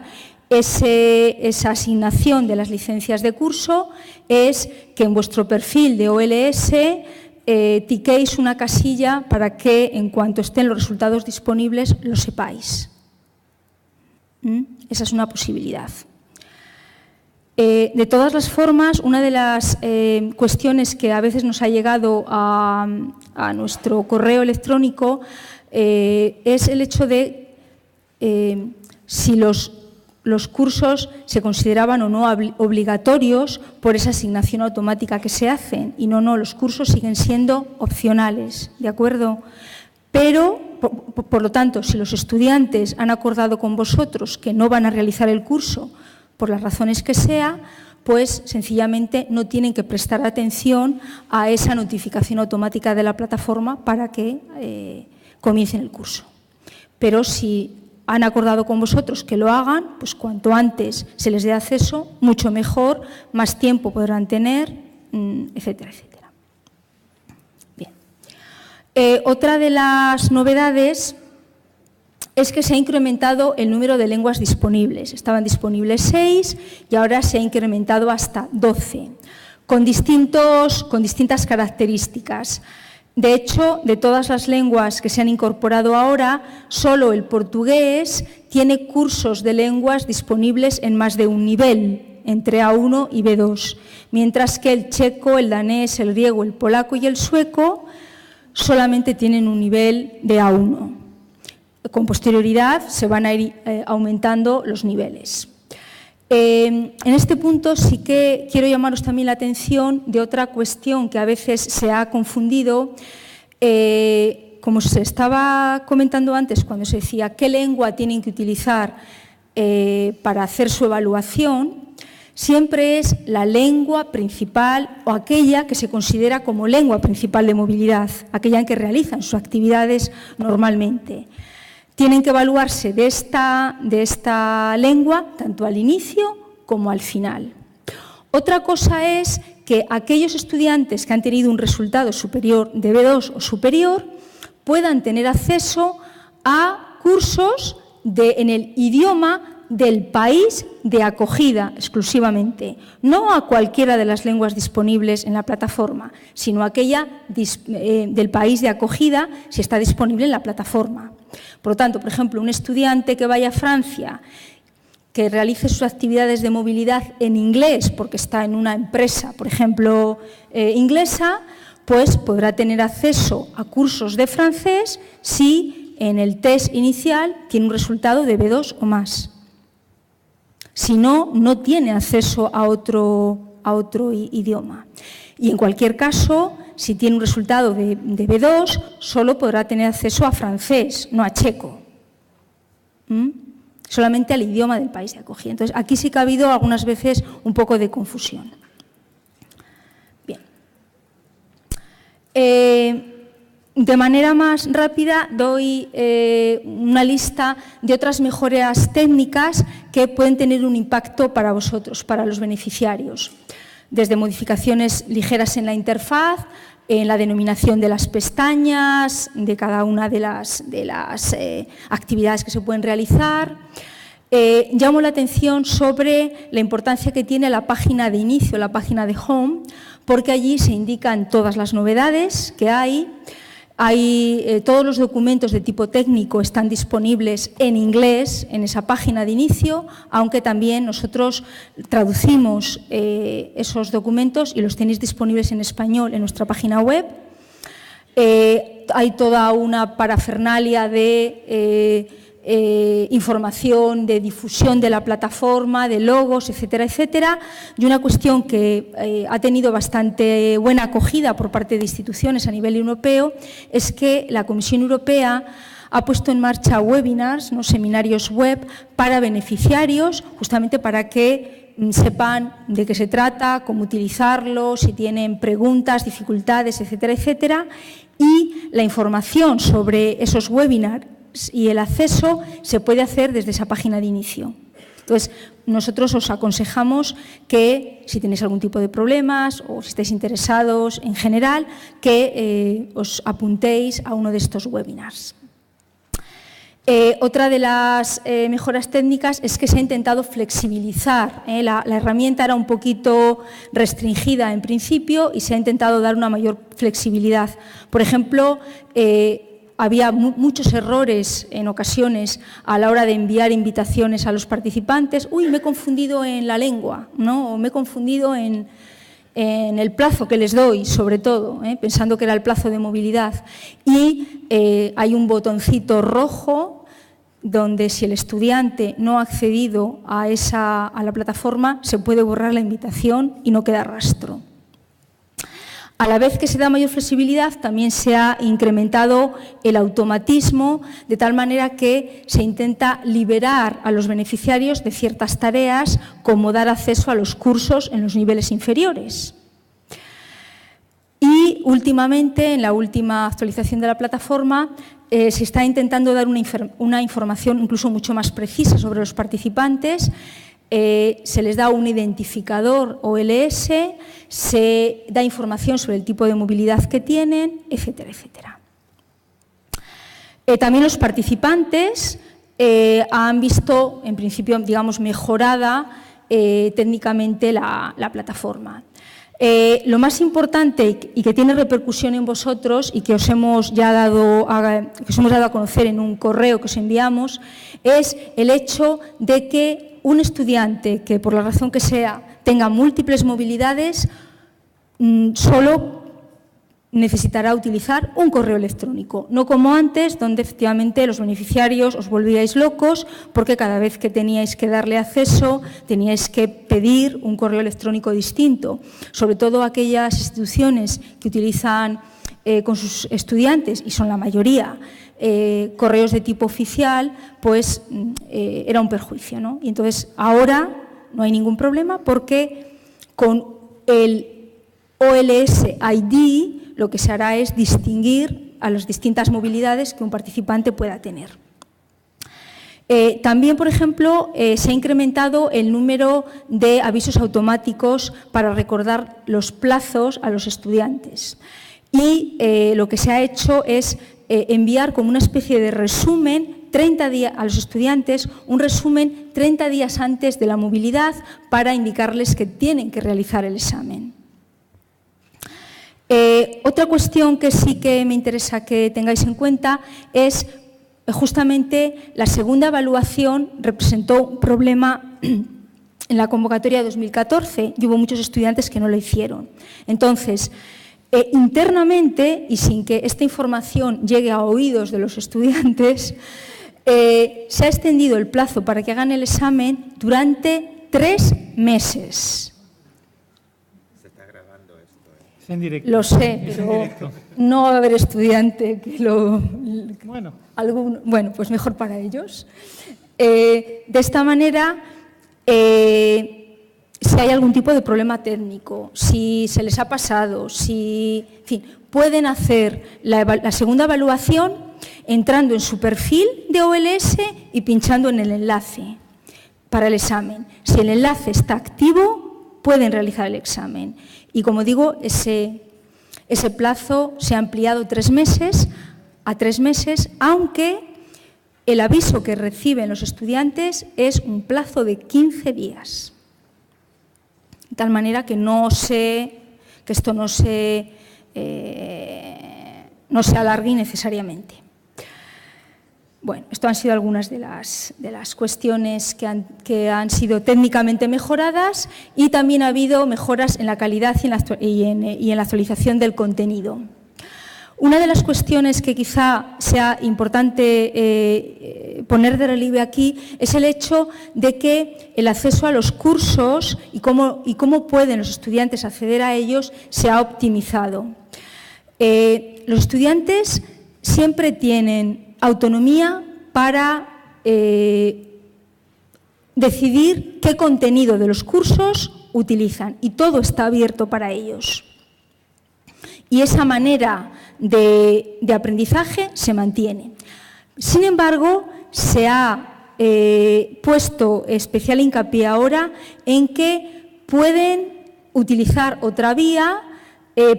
esa asignación de las licencias de curso es que en vuestro perfil de OLS tiquéis una casilla para que, en cuanto estén los resultados disponibles, lo sepáis. Esa es una posibilidad. De todas las formas, una de las cuestiones que a veces nos ha llegado a nuestro correo electrónico es el hecho de si los cursos se consideraban o no obligatorios por esa asignación automática que se hacen. Y no, los cursos siguen siendo opcionales, ¿de acuerdo? Pero, por lo tanto, si los estudiantes han acordado con vosotros que no van a realizar el curso por las razones que sea, pues sencillamente no tienen que prestar atención a esa notificación automática de la plataforma para que comiencen el curso. Pero si han acordado con vosotros que lo hagan, pues cuanto antes se les dé acceso, mucho mejor, más tiempo podrán tener, etcétera, etcétera. Bien. Otra de las novedades es que se ha incrementado el número de lenguas disponibles. Estaban disponibles 6 y ahora se ha incrementado hasta 12, con distintas características. De hecho, de todas las lenguas que se han incorporado ahora, solo el portugués tiene cursos de lenguas disponibles en más de un nivel, entre A1 y B2, mientras que el checo, el danés, el griego, el polaco y el sueco solamente tienen un nivel de A1. Con posterioridad se van a ir aumentando los niveles. En este punto sí que quiero llamaros también la atención de otra cuestión que a veces se ha confundido. Como se estaba comentando antes, cuando se decía qué lengua tienen que utilizar para hacer su evaluación, siempre es la lengua principal o aquella que se considera como lengua principal de movilidad, aquella en que realizan sus actividades normalmente. Tienen que evaluarse de esta lengua tanto al inicio como al final. Otra cosa es que aquellos estudiantes que han tenido un resultado superior de B2 o superior puedan tener acceso a cursos en el idioma del país de acogida exclusivamente, no a cualquiera de las lenguas disponibles en la plataforma, sino a aquella del país de acogida si está disponible en la plataforma. Por lo tanto, por ejemplo, un estudiante que vaya a Francia, que realice sus actividades de movilidad en inglés, porque está en una empresa, por ejemplo, inglesa, pues podrá tener acceso a cursos de francés si en el test inicial tiene un resultado de B2 o más. Si no, no tiene acceso a otro idioma. Y en cualquier caso, si tiene un resultado de B2, solo podrá tener acceso a francés, no a checo. Solamente al idioma del país de acogida. Entonces, aquí sí que ha habido algunas veces un poco de confusión. Bien. De manera más rápida doy una lista de otras mejoras técnicas que pueden tener un impacto para vosotros, para los beneficiarios. Desde modificaciones ligeras en la interfaz, en la denominación de las pestañas, de cada una de las actividades que se pueden realizar. Llamo la atención sobre la importancia que tiene la página de inicio, la página de Home, porque allí se indican todas las novedades que hay. Todos los documentos de tipo técnico están disponibles en inglés en esa página de inicio, aunque también nosotros traducimos esos documentos y los tenéis disponibles en español en nuestra página web. Hay toda una parafernalia de información, de difusión de la plataforma, de logos, etcétera, etcétera. Y una cuestión que ha tenido bastante buena acogida por parte de instituciones a nivel europeo es que la Comisión Europea ha puesto en marcha webinars, seminarios web para beneficiarios, justamente para que sepan de qué se trata, cómo utilizarlo, si tienen preguntas, dificultades, etcétera, etcétera. Y la información sobre esos webinars y el acceso se puede hacer desde esa página de inicio. Entonces, nosotros os aconsejamos que, si tenéis algún tipo de problemas o si estáis interesados en general, que os apuntéis a uno de estos webinars. Otra de las mejoras técnicas es que se ha intentado flexibilizar. La herramienta era un poquito restringida en principio y se ha intentado dar una mayor flexibilidad. Por ejemplo, había muchos errores en ocasiones a la hora de enviar invitaciones a los participantes. Uy, me he confundido en la lengua, ¿no? O me he confundido en el plazo que les doy, sobre todo, pensando que era el plazo de movilidad. Y hay un botoncito rojo donde si el estudiante no ha accedido a la plataforma, se puede borrar la invitación y no queda rastro. A la vez que se da mayor flexibilidad, también se ha incrementado el automatismo, de tal manera que se intenta liberar a los beneficiarios de ciertas tareas, como dar acceso a los cursos en los niveles inferiores. Y últimamente, en la última actualización de la plataforma, se está intentando dar una información incluso mucho más precisa sobre los participantes. Se les da un identificador OLS, se da información sobre el tipo de movilidad que tienen, etcétera, etcétera. También los participantes han visto, en principio, digamos, mejorada técnicamente la plataforma. Lo más importante y que tiene repercusión en vosotros y que os hemos dado a conocer en un correo que os enviamos es el hecho de que un estudiante que, por la razón que sea, tenga múltiples movilidades, solo necesitará utilizar un correo electrónico, no como antes, donde efectivamente los beneficiarios os volvíais locos porque cada vez que teníais que darle acceso teníais que pedir un correo electrónico distinto. Sobre todo aquellas instituciones que utilizan con sus estudiantes, y son la mayoría, correos de tipo oficial, pues era un perjuicio, ¿no? Y entonces ahora no hay ningún problema porque con el OLS ID lo que se hará es distinguir a las distintas movilidades que un participante pueda tener. También, por ejemplo, se ha incrementado el número de avisos automáticos para recordar los plazos a los estudiantes. Y lo que se ha hecho es enviar como una especie de resumen 30 días a los estudiantes, un resumen 30 días antes de la movilidad para indicarles que tienen que realizar el examen. Otra cuestión que sí que me interesa que tengáis en cuenta es justamente la segunda evaluación representó un problema en la convocatoria de 2014 y hubo muchos estudiantes que no lo hicieron. Entonces, internamente, y sin que esta información llegue a oídos de los estudiantes, se ha extendido el plazo para que hagan el examen durante 3 meses. Se está grabando esto. Es en directo. Lo sé, pero no va a haber estudiante que lo... Bueno, pues mejor para ellos. De esta manera, si hay algún tipo de problema técnico, si se les ha pasado, en fin, pueden hacer la segunda evaluación entrando en su perfil de OLS y pinchando en el enlace para el examen. Si el enlace está activo, pueden realizar el examen. Y como digo, ese plazo se ha ampliado a 3 meses, aunque el aviso que reciben los estudiantes es un plazo de 15 días. De tal manera que esto no se alargue necesariamente. Bueno, esto han sido algunas de las cuestiones que han sido técnicamente mejoradas, y también ha habido mejoras en la calidad y en la actualización del contenido. Una de las cuestiones que quizá sea importante poner de relieve aquí es el hecho de que el acceso a los cursos y cómo pueden los estudiantes acceder a ellos se ha optimizado. Los estudiantes siempre tienen autonomía para decidir qué contenido de los cursos utilizan, y todo está abierto para ellos. Y esa manera de aprendizaje se mantiene. Sin embargo, se ha puesto especial hincapié ahora en que pueden utilizar otra vía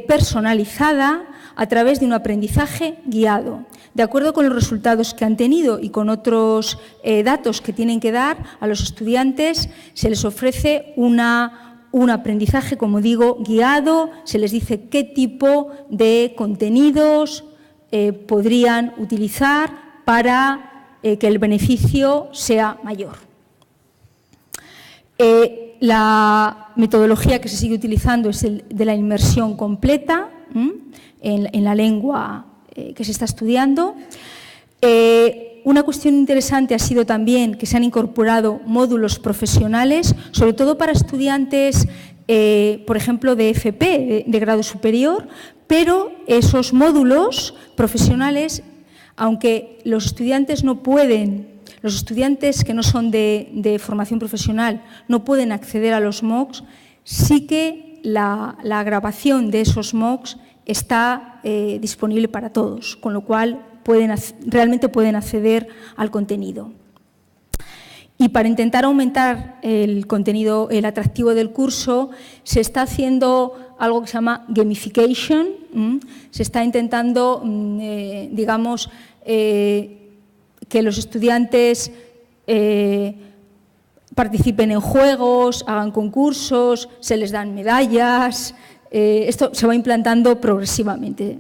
personalizada a través de un aprendizaje guiado. De acuerdo con los resultados que han tenido y con otros datos que tienen que dar a los estudiantes, se les ofrece un aprendizaje, como digo, guiado, se les dice qué tipo de contenidos podrían utilizar para que el beneficio sea mayor. La metodología que se sigue utilizando es el de la inmersión completa en la lengua que se está estudiando. Una cuestión interesante ha sido también que se han incorporado módulos profesionales, sobre todo para estudiantes, por ejemplo, de FP, de grado superior, pero esos módulos profesionales, aunque los estudiantes no pueden, los estudiantes que no son de formación profesional no pueden acceder a los MOOCs, sí que la grabación de esos MOOCs está disponible para todos, con lo cual realmente pueden acceder al contenido. Y para intentar aumentar el contenido, el atractivo del curso, se está haciendo algo que se llama gamification. Se está intentando, digamos, que los estudiantes participen en juegos, hagan concursos, se les dan medallas. Esto se va implantando progresivamente,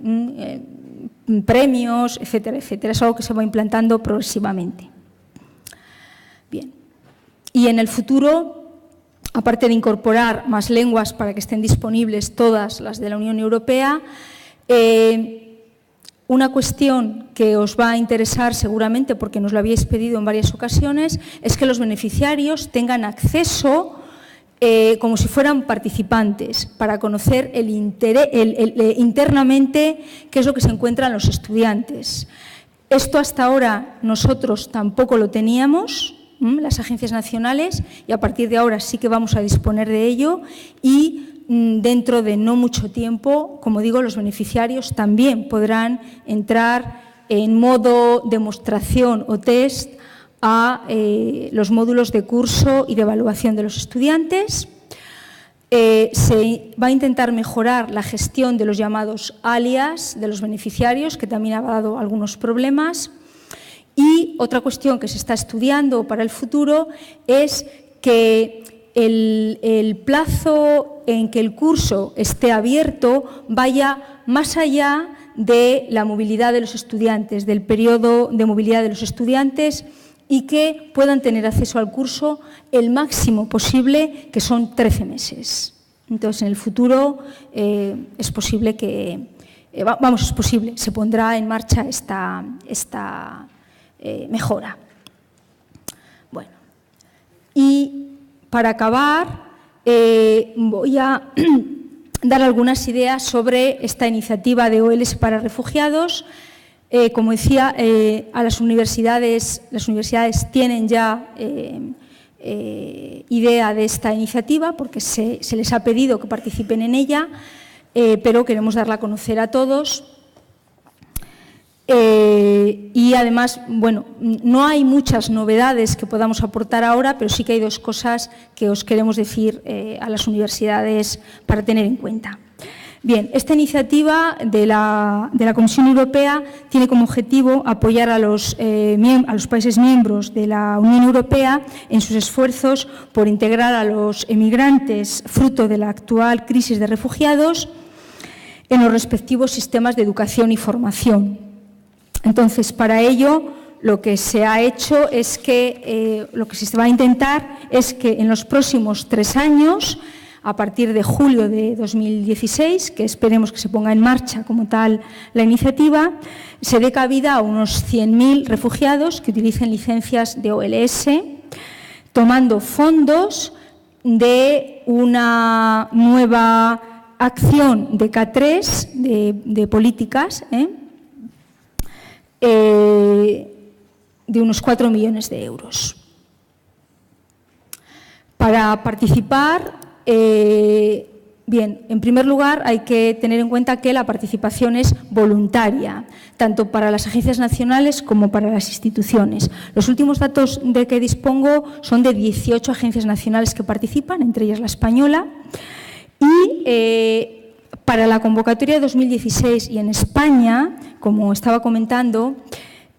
premios, etcétera, etcétera. Es algo que se va implantando progresivamente. Bien. Y en el futuro, aparte de incorporar más lenguas para que estén disponibles todas las de la Unión Europea, una cuestión que os va a interesar seguramente, porque nos lo habíais pedido en varias ocasiones, es que los beneficiarios tengan acceso como si fueran participantes, para conocer internamente qué es lo que se encuentran los estudiantes. Esto hasta ahora nosotros tampoco lo teníamos, las agencias nacionales, y a partir de ahora sí que vamos a disponer de ello, y dentro de no mucho tiempo, como digo, los beneficiarios también podrán entrar en modo demostración o test a los módulos de curso y de evaluación de los estudiantes. Se va a intentar mejorar la gestión de los llamados alias de los beneficiarios, que también ha dado algunos problemas. Y otra cuestión que se está estudiando para el futuro es que el plazo en que el curso esté abierto vaya más allá de la movilidad de los estudiantes, del periodo de movilidad de los estudiantes, y que puedan tener acceso al curso el máximo posible, que son 13 meses. Entonces, en el futuro es posible que, es posible, se pondrá en marcha esta mejora. Bueno, y para acabar, voy a dar algunas ideas sobre esta iniciativa de OLS para refugiados. Como decía, a las universidades tienen ya idea de esta iniciativa, porque se les ha pedido que participen en ella, pero queremos darla a conocer a todos. Y además, bueno, no hay muchas novedades que podamos aportar ahora, pero sí que hay dos cosas que os queremos decir a las universidades para tener en cuenta. Bien, esta iniciativa de la Comisión Europea tiene como objetivo apoyar a los países miembros de la Unión Europea en sus esfuerzos por integrar a los emigrantes fruto de la actual crisis de refugiados en los respectivos sistemas de educación y formación. Entonces, para ello, lo que se ha hecho es que lo que se va a intentar es que en los próximos 3 años, a partir de julio de 2016, que esperemos que se ponga en marcha como tal la iniciativa, se dé cabida a unos 100.000 refugiados que utilicen licencias de OLS, tomando fondos de una nueva acción de K3, de políticas, de unos 4 millones de euros. Para participar, bien, en primer lugar hay que tener en cuenta que la participación es voluntaria, tanto para las agencias nacionales como para las instituciones. Los últimos datos de que dispongo son de 18 agencias nacionales que participan, entre ellas la española, y Para la convocatoria de 2016 y en España, como estaba comentando,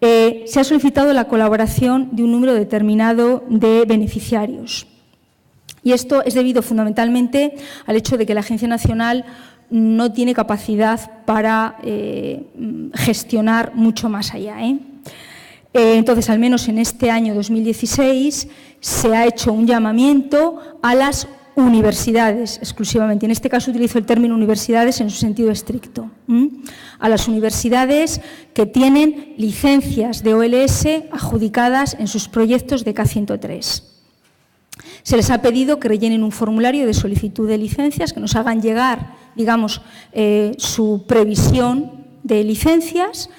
se ha solicitado la colaboración de un número determinado de beneficiarios. Y esto es debido fundamentalmente al hecho de que la Agencia Nacional no tiene capacidad para gestionar mucho más allá. Entonces, al menos en este año 2016, se ha hecho un llamamiento a las universidades exclusivamente. En este caso utilizo el término universidades en su sentido estricto. A las universidades que tienen licencias de OLS adjudicadas en sus proyectos de K103. Se les ha pedido que rellenen un formulario de solicitud de licencias, que nos hagan llegar, digamos, su previsión de licencias.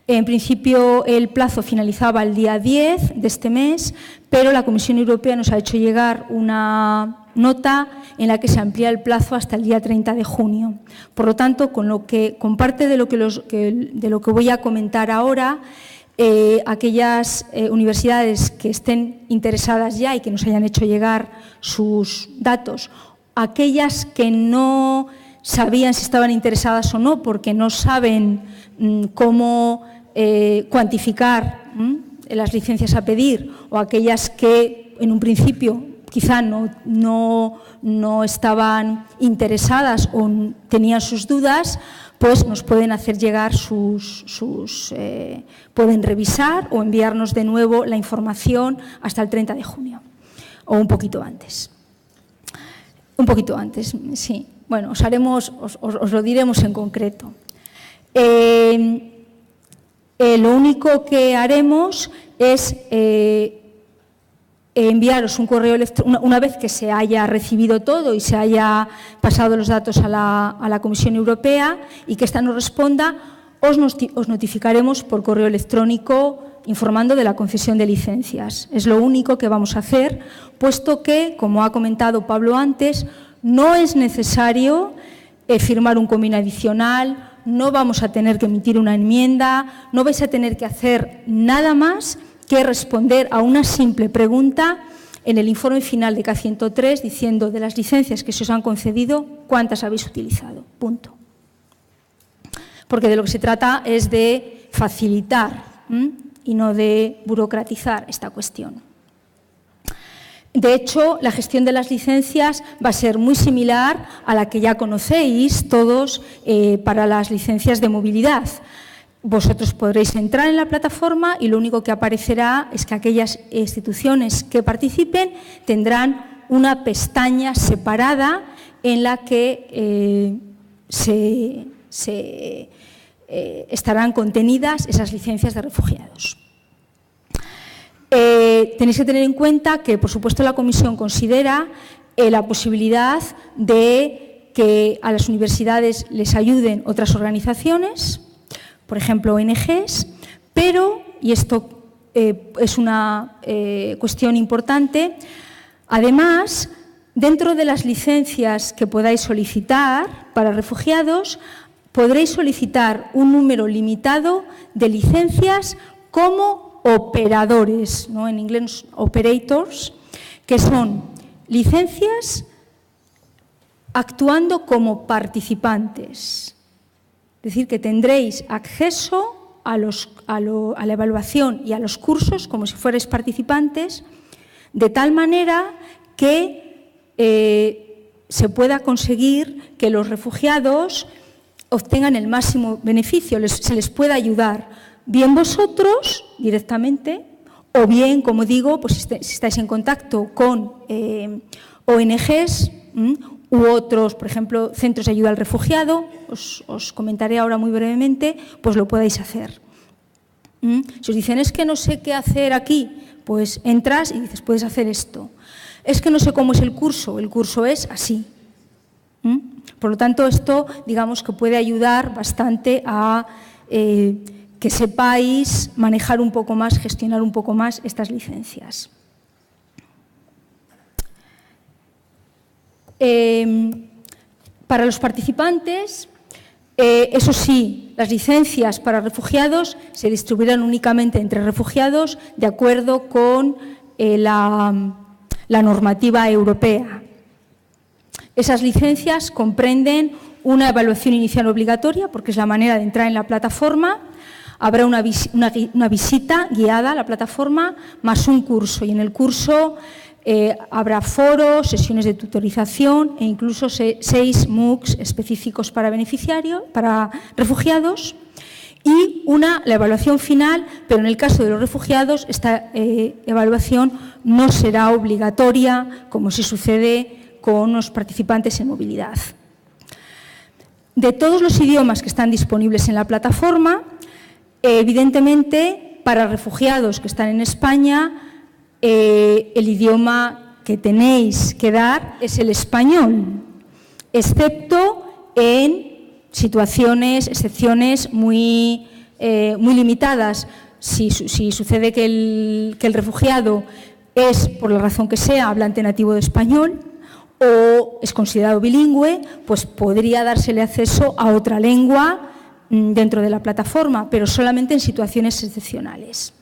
En principio, el plazo finalizaba el día 10 de este mes, pero la Comisión Europea nos ha hecho llegar una nota en la que se amplía el plazo hasta el día 30 de junio. Por lo tanto, con parte de lo que voy a comentar ahora, aquellas universidades que estén interesadas ya y que nos hayan hecho llegar sus datos, aquellas que no sabían si estaban interesadas o no porque no saben cómo cuantificar las licencias a pedir, o aquellas que en un principio quizá no estaban interesadas o tenían sus dudas, pues nos pueden hacer llegar pueden revisar o enviarnos de nuevo la información hasta el 30 de junio o un poquito antes. Un poquito antes, sí. Bueno, os lo diremos en concreto. Lo único que haremos es enviaros un correo electrónico, una vez que se haya recibido todo y se haya pasado los datos a la Comisión Europea y que ésta nos responda, os notificaremos por correo electrónico informando de la concesión de licencias. Es lo único que vamos a hacer, puesto que, como ha comentado Pablo antes, no es necesario firmar un convenio adicional, no vamos a tener que emitir una enmienda, no vais a tener que hacer nada más que responder a una simple pregunta en el informe final de K103 diciendo de las licencias que se os han concedido, ¿cuántas habéis utilizado? Punto. Porque de lo que se trata es de facilitar y no de burocratizar esta cuestión. De hecho, la gestión de las licencias va a ser muy similar a la que ya conocéis todos para las licencias de movilidad. Vosotros podréis entrar en la plataforma y lo único que aparecerá es que aquellas instituciones que participen tendrán una pestaña separada en la que estarán contenidas esas licencias de refugiados. Tenéis que tener en cuenta que, por supuesto, la Comisión considera la posibilidad de que a las universidades les ayuden otras organizaciones, por ejemplo, ONGs, pero, y esto es una cuestión importante, además, dentro de las licencias que podáis solicitar para refugiados, podréis solicitar un número limitado de licencias como operadores, ¿no? En inglés operators, que son licencias actuando como participantes. Es decir, que tendréis acceso a la evaluación y a los cursos como si fuerais participantes, de tal manera que se pueda conseguir que los refugiados obtengan el máximo beneficio, se les pueda ayudar, bien vosotros directamente, o bien, como digo, pues si estáis en contacto con ONGs u otros, por ejemplo, centros de ayuda al refugiado, os comentaré ahora muy brevemente, pues lo podéis hacer. Si os dicen, es que no sé qué hacer aquí, pues entras y dices, puedes hacer esto. Es que no sé cómo es el curso es así. Por lo tanto, esto, digamos, que puede ayudar bastante a que sepáis manejar un poco más, gestionar un poco más estas licencias. Para los participantes, eso sí, las licencias para refugiados se distribuirán únicamente entre refugiados de acuerdo con la normativa europea. Esas licencias comprenden una evaluación inicial obligatoria, porque es la manera de entrar en la plataforma. Habrá una visita guiada a la plataforma más un curso, y en el curso habrá foros, sesiones de tutorización e incluso 6 MOOCs específicos para refugiados, y la evaluación final, pero en el caso de los refugiados esta evaluación no será obligatoria, como sí sucede con los participantes en movilidad. De todos los idiomas que están disponibles en la plataforma, evidentemente, para refugiados que están en España, el idioma que tenéis que dar es el español, excepto en excepciones muy limitadas. Si sucede que el refugiado es, por la razón que sea, hablante nativo de español o es considerado bilingüe, pues podría dársele acceso a otra lengua dentro de la plataforma, pero solamente en situaciones excepcionales.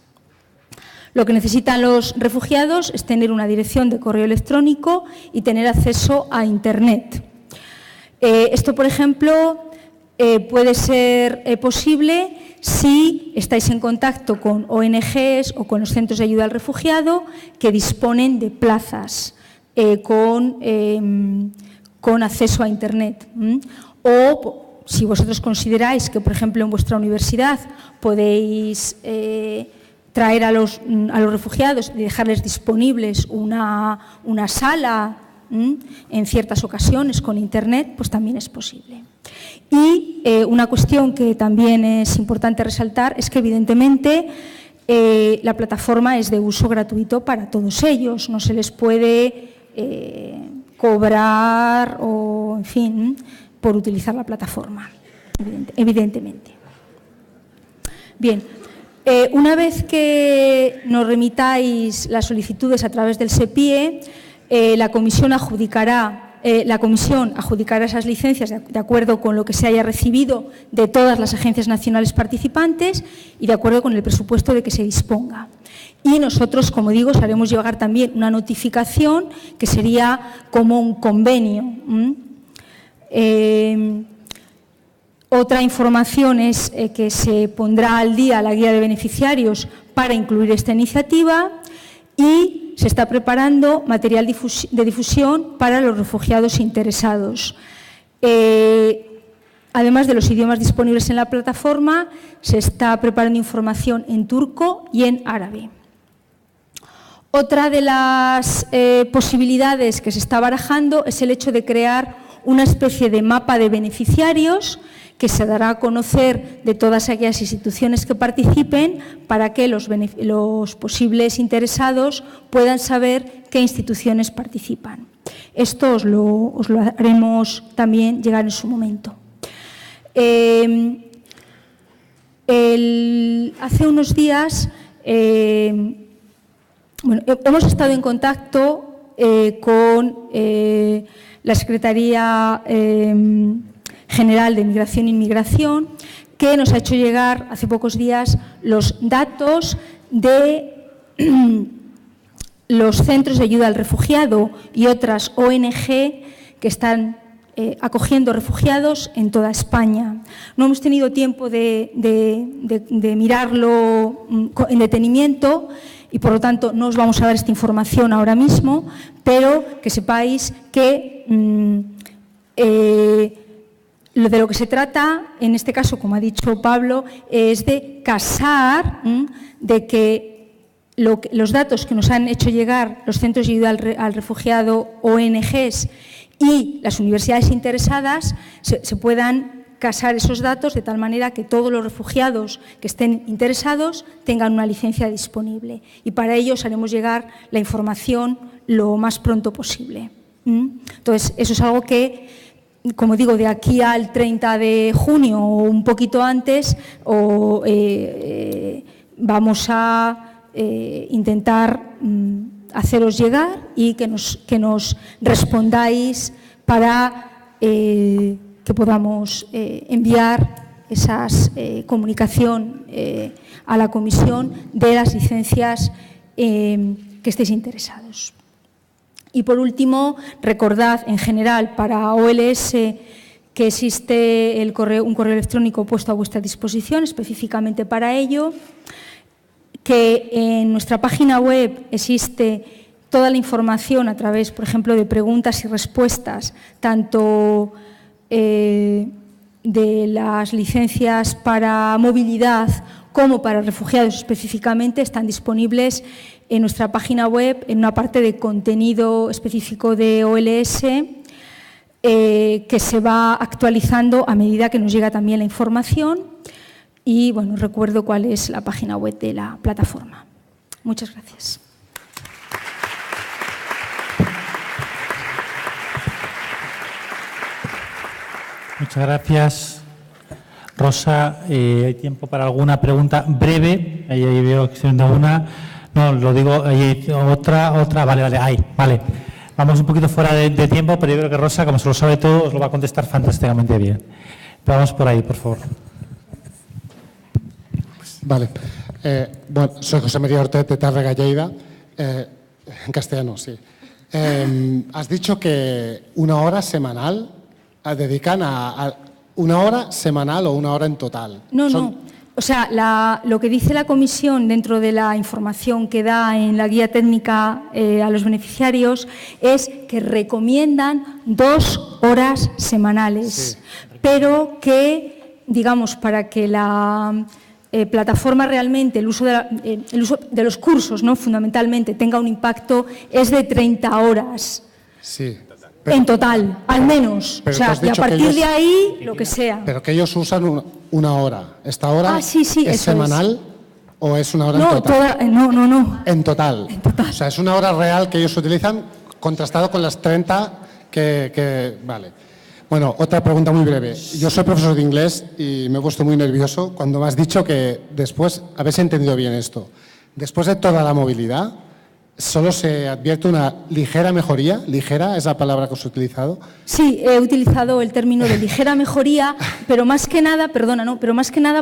Lo que necesitan los refugiados es tener una dirección de correo electrónico y tener acceso a Internet. Esto, por ejemplo, puede ser posible si estáis en contacto con ONGs o con los centros de ayuda al refugiado que disponen de plazas con acceso a Internet. O si vosotros consideráis que, por ejemplo, en vuestra universidad podéis traer a los refugiados y dejarles disponibles una sala en ciertas ocasiones con Internet, pues también es posible. Y una cuestión que también es importante resaltar es que, evidentemente, la plataforma es de uso gratuito para todos ellos. No se les puede cobrar o, en fin, por utilizar la plataforma, evidentemente. Bien, una vez que nos remitáis las solicitudes a través del SEPIE, la comisión adjudicará esas licencias de acuerdo con lo que se haya recibido de todas las agencias nacionales participantes y de acuerdo con el presupuesto de que se disponga. Y nosotros, como digo, os haremos llegar también una notificación que sería como un convenio. Otra información es que se pondrá al día la guía de beneficiarios para incluir esta iniciativa y se está preparando material de difusión para los refugiados interesados. Además de los idiomas disponibles en la plataforma, se está preparando información en turco y en árabe. Otra de las posibilidades que se está barajando es el hecho de crear una especie de mapa de beneficiarios que se dará a conocer de todas aquellas instituciones que participen para que los posibles interesados puedan saber qué instituciones participan. Esto os lo haremos también llegar en su momento. Hace unos días hemos estado en contacto con la Secretaría General de Migración e Inmigración, que nos ha hecho llegar hace pocos días los datos de los centros de ayuda al refugiado y otras ONG que están acogiendo refugiados en toda España. No hemos tenido tiempo de mirarlo en detenimiento y, por lo tanto, no os vamos a dar esta información ahora mismo, pero que sepáis que de lo que se trata, en este caso, como ha dicho Pablo, es de casar, de que los datos que nos han hecho llegar los centros de ayuda al refugiado, ONGs y las universidades interesadas, se puedan casar esos datos de tal manera que todos los refugiados que estén interesados tengan una licencia disponible. Y para ello os haremos llegar la información lo más pronto posible. Entonces, eso es algo que, como digo, de aquí al 30 de junio o un poquito antes, vamos a intentar haceros llegar y que nos respondáis para que podamos enviar esa comunicación a la comisión de las licencias que estéis interesados. Y por último, recordad en general para OLS que existe un correo electrónico puesto a vuestra disposición específicamente para ello, que en nuestra página web existe toda la información a través, por ejemplo, de preguntas y respuestas, tanto de las licencias para movilidad como para refugiados específicamente, están disponibles en nuestra página web en una parte de contenido específico de OLS que se va actualizando a medida que nos llega también la información. Y bueno, recuerdo cuál es la página web de la plataforma. Muchas gracias. Muchas gracias, Rosa. ¿Hay tiempo para alguna pregunta breve? Ahí veo que estoy viendo una. No, lo digo, hay otra. Vale. Vamos un poquito fuera de tiempo, pero yo creo que Rosa, como se lo sabe todo, os lo va a contestar fantásticamente bien. Vamos por ahí, por favor. Vale. Bueno, soy José María Ortez de Tàrrega, Lleida. En castellano, sí. Has dicho que una hora semanal dedican a una hora semanal o una hora en total. No. O sea, lo que dice la comisión dentro de la información que da en la guía técnica a los beneficiarios es que recomiendan 2 horas semanales, sí, pero que, digamos, para que la plataforma realmente, el uso de los cursos, ¿no?, fundamentalmente tenga un impacto, es de 30 horas. Sí. En total, al menos. O sea, y a partir de ahí, lo que sea. Pero que ellos usan una hora. ¿Esta hora sí, es semanal o es una hora en total? No. En total. O sea, es una hora real que ellos utilizan contrastado con las 30 que vale. Bueno, otra pregunta muy breve. Yo soy profesor de inglés y me he puesto muy nervioso cuando me has dicho que después, habéis entendido bien esto, después de toda la movilidad, ¿solo se advierte una ligera mejoría? ¿Ligera es la palabra que os he utilizado? Sí, he utilizado el término de ligera mejoría, pero más que nada,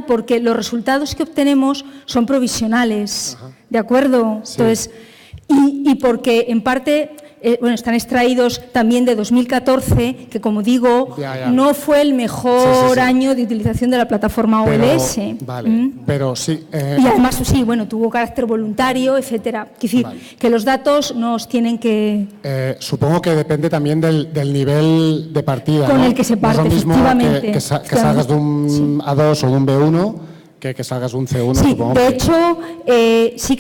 porque los resultados que obtenemos son provisionales, ajá, ¿de acuerdo? Sí. Entonces, y porque en parte, están extraídos también de 2014, que como digo, no fue el mejor año de utilización de la plataforma OLS. Vale, pero sí. Y además, sí, tuvo carácter voluntario, etcétera. Es decir, que los datos nos tienen que... supongo que depende también del nivel de partida, con el que se parte, no es lo mismo efectivamente. Que salgas de un A2 o de un B1 que salgas un C1. Sí, supongo de hecho, sí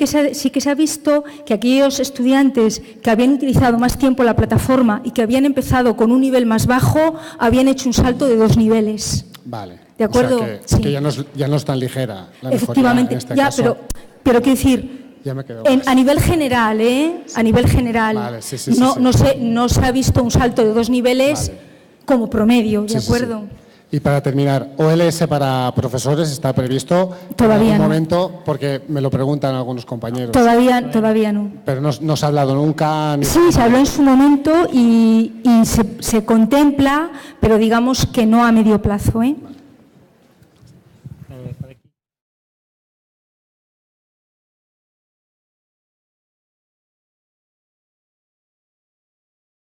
que se ha visto que aquellos estudiantes que habían utilizado más tiempo la plataforma y que habían empezado con un nivel más bajo, habían hecho un salto de 2 niveles. Vale. ¿De acuerdo? O sea sí. que ya no es tan ligera la efectivamente, mejoría en este caso. pero quiero decir, a nivel general, a nivel general, vale, sí. No se ha visto un salto de 2 niveles como promedio, ¿de acuerdo? Sí. Y para terminar, ¿OLS para profesores está previsto todavía en algún no. momento? Porque me lo preguntan algunos compañeros. Todavía no. Pero no se ha hablado nunca. Sí, se habló en su momento y se contempla, pero digamos que no a medio plazo, ¿eh? Vale.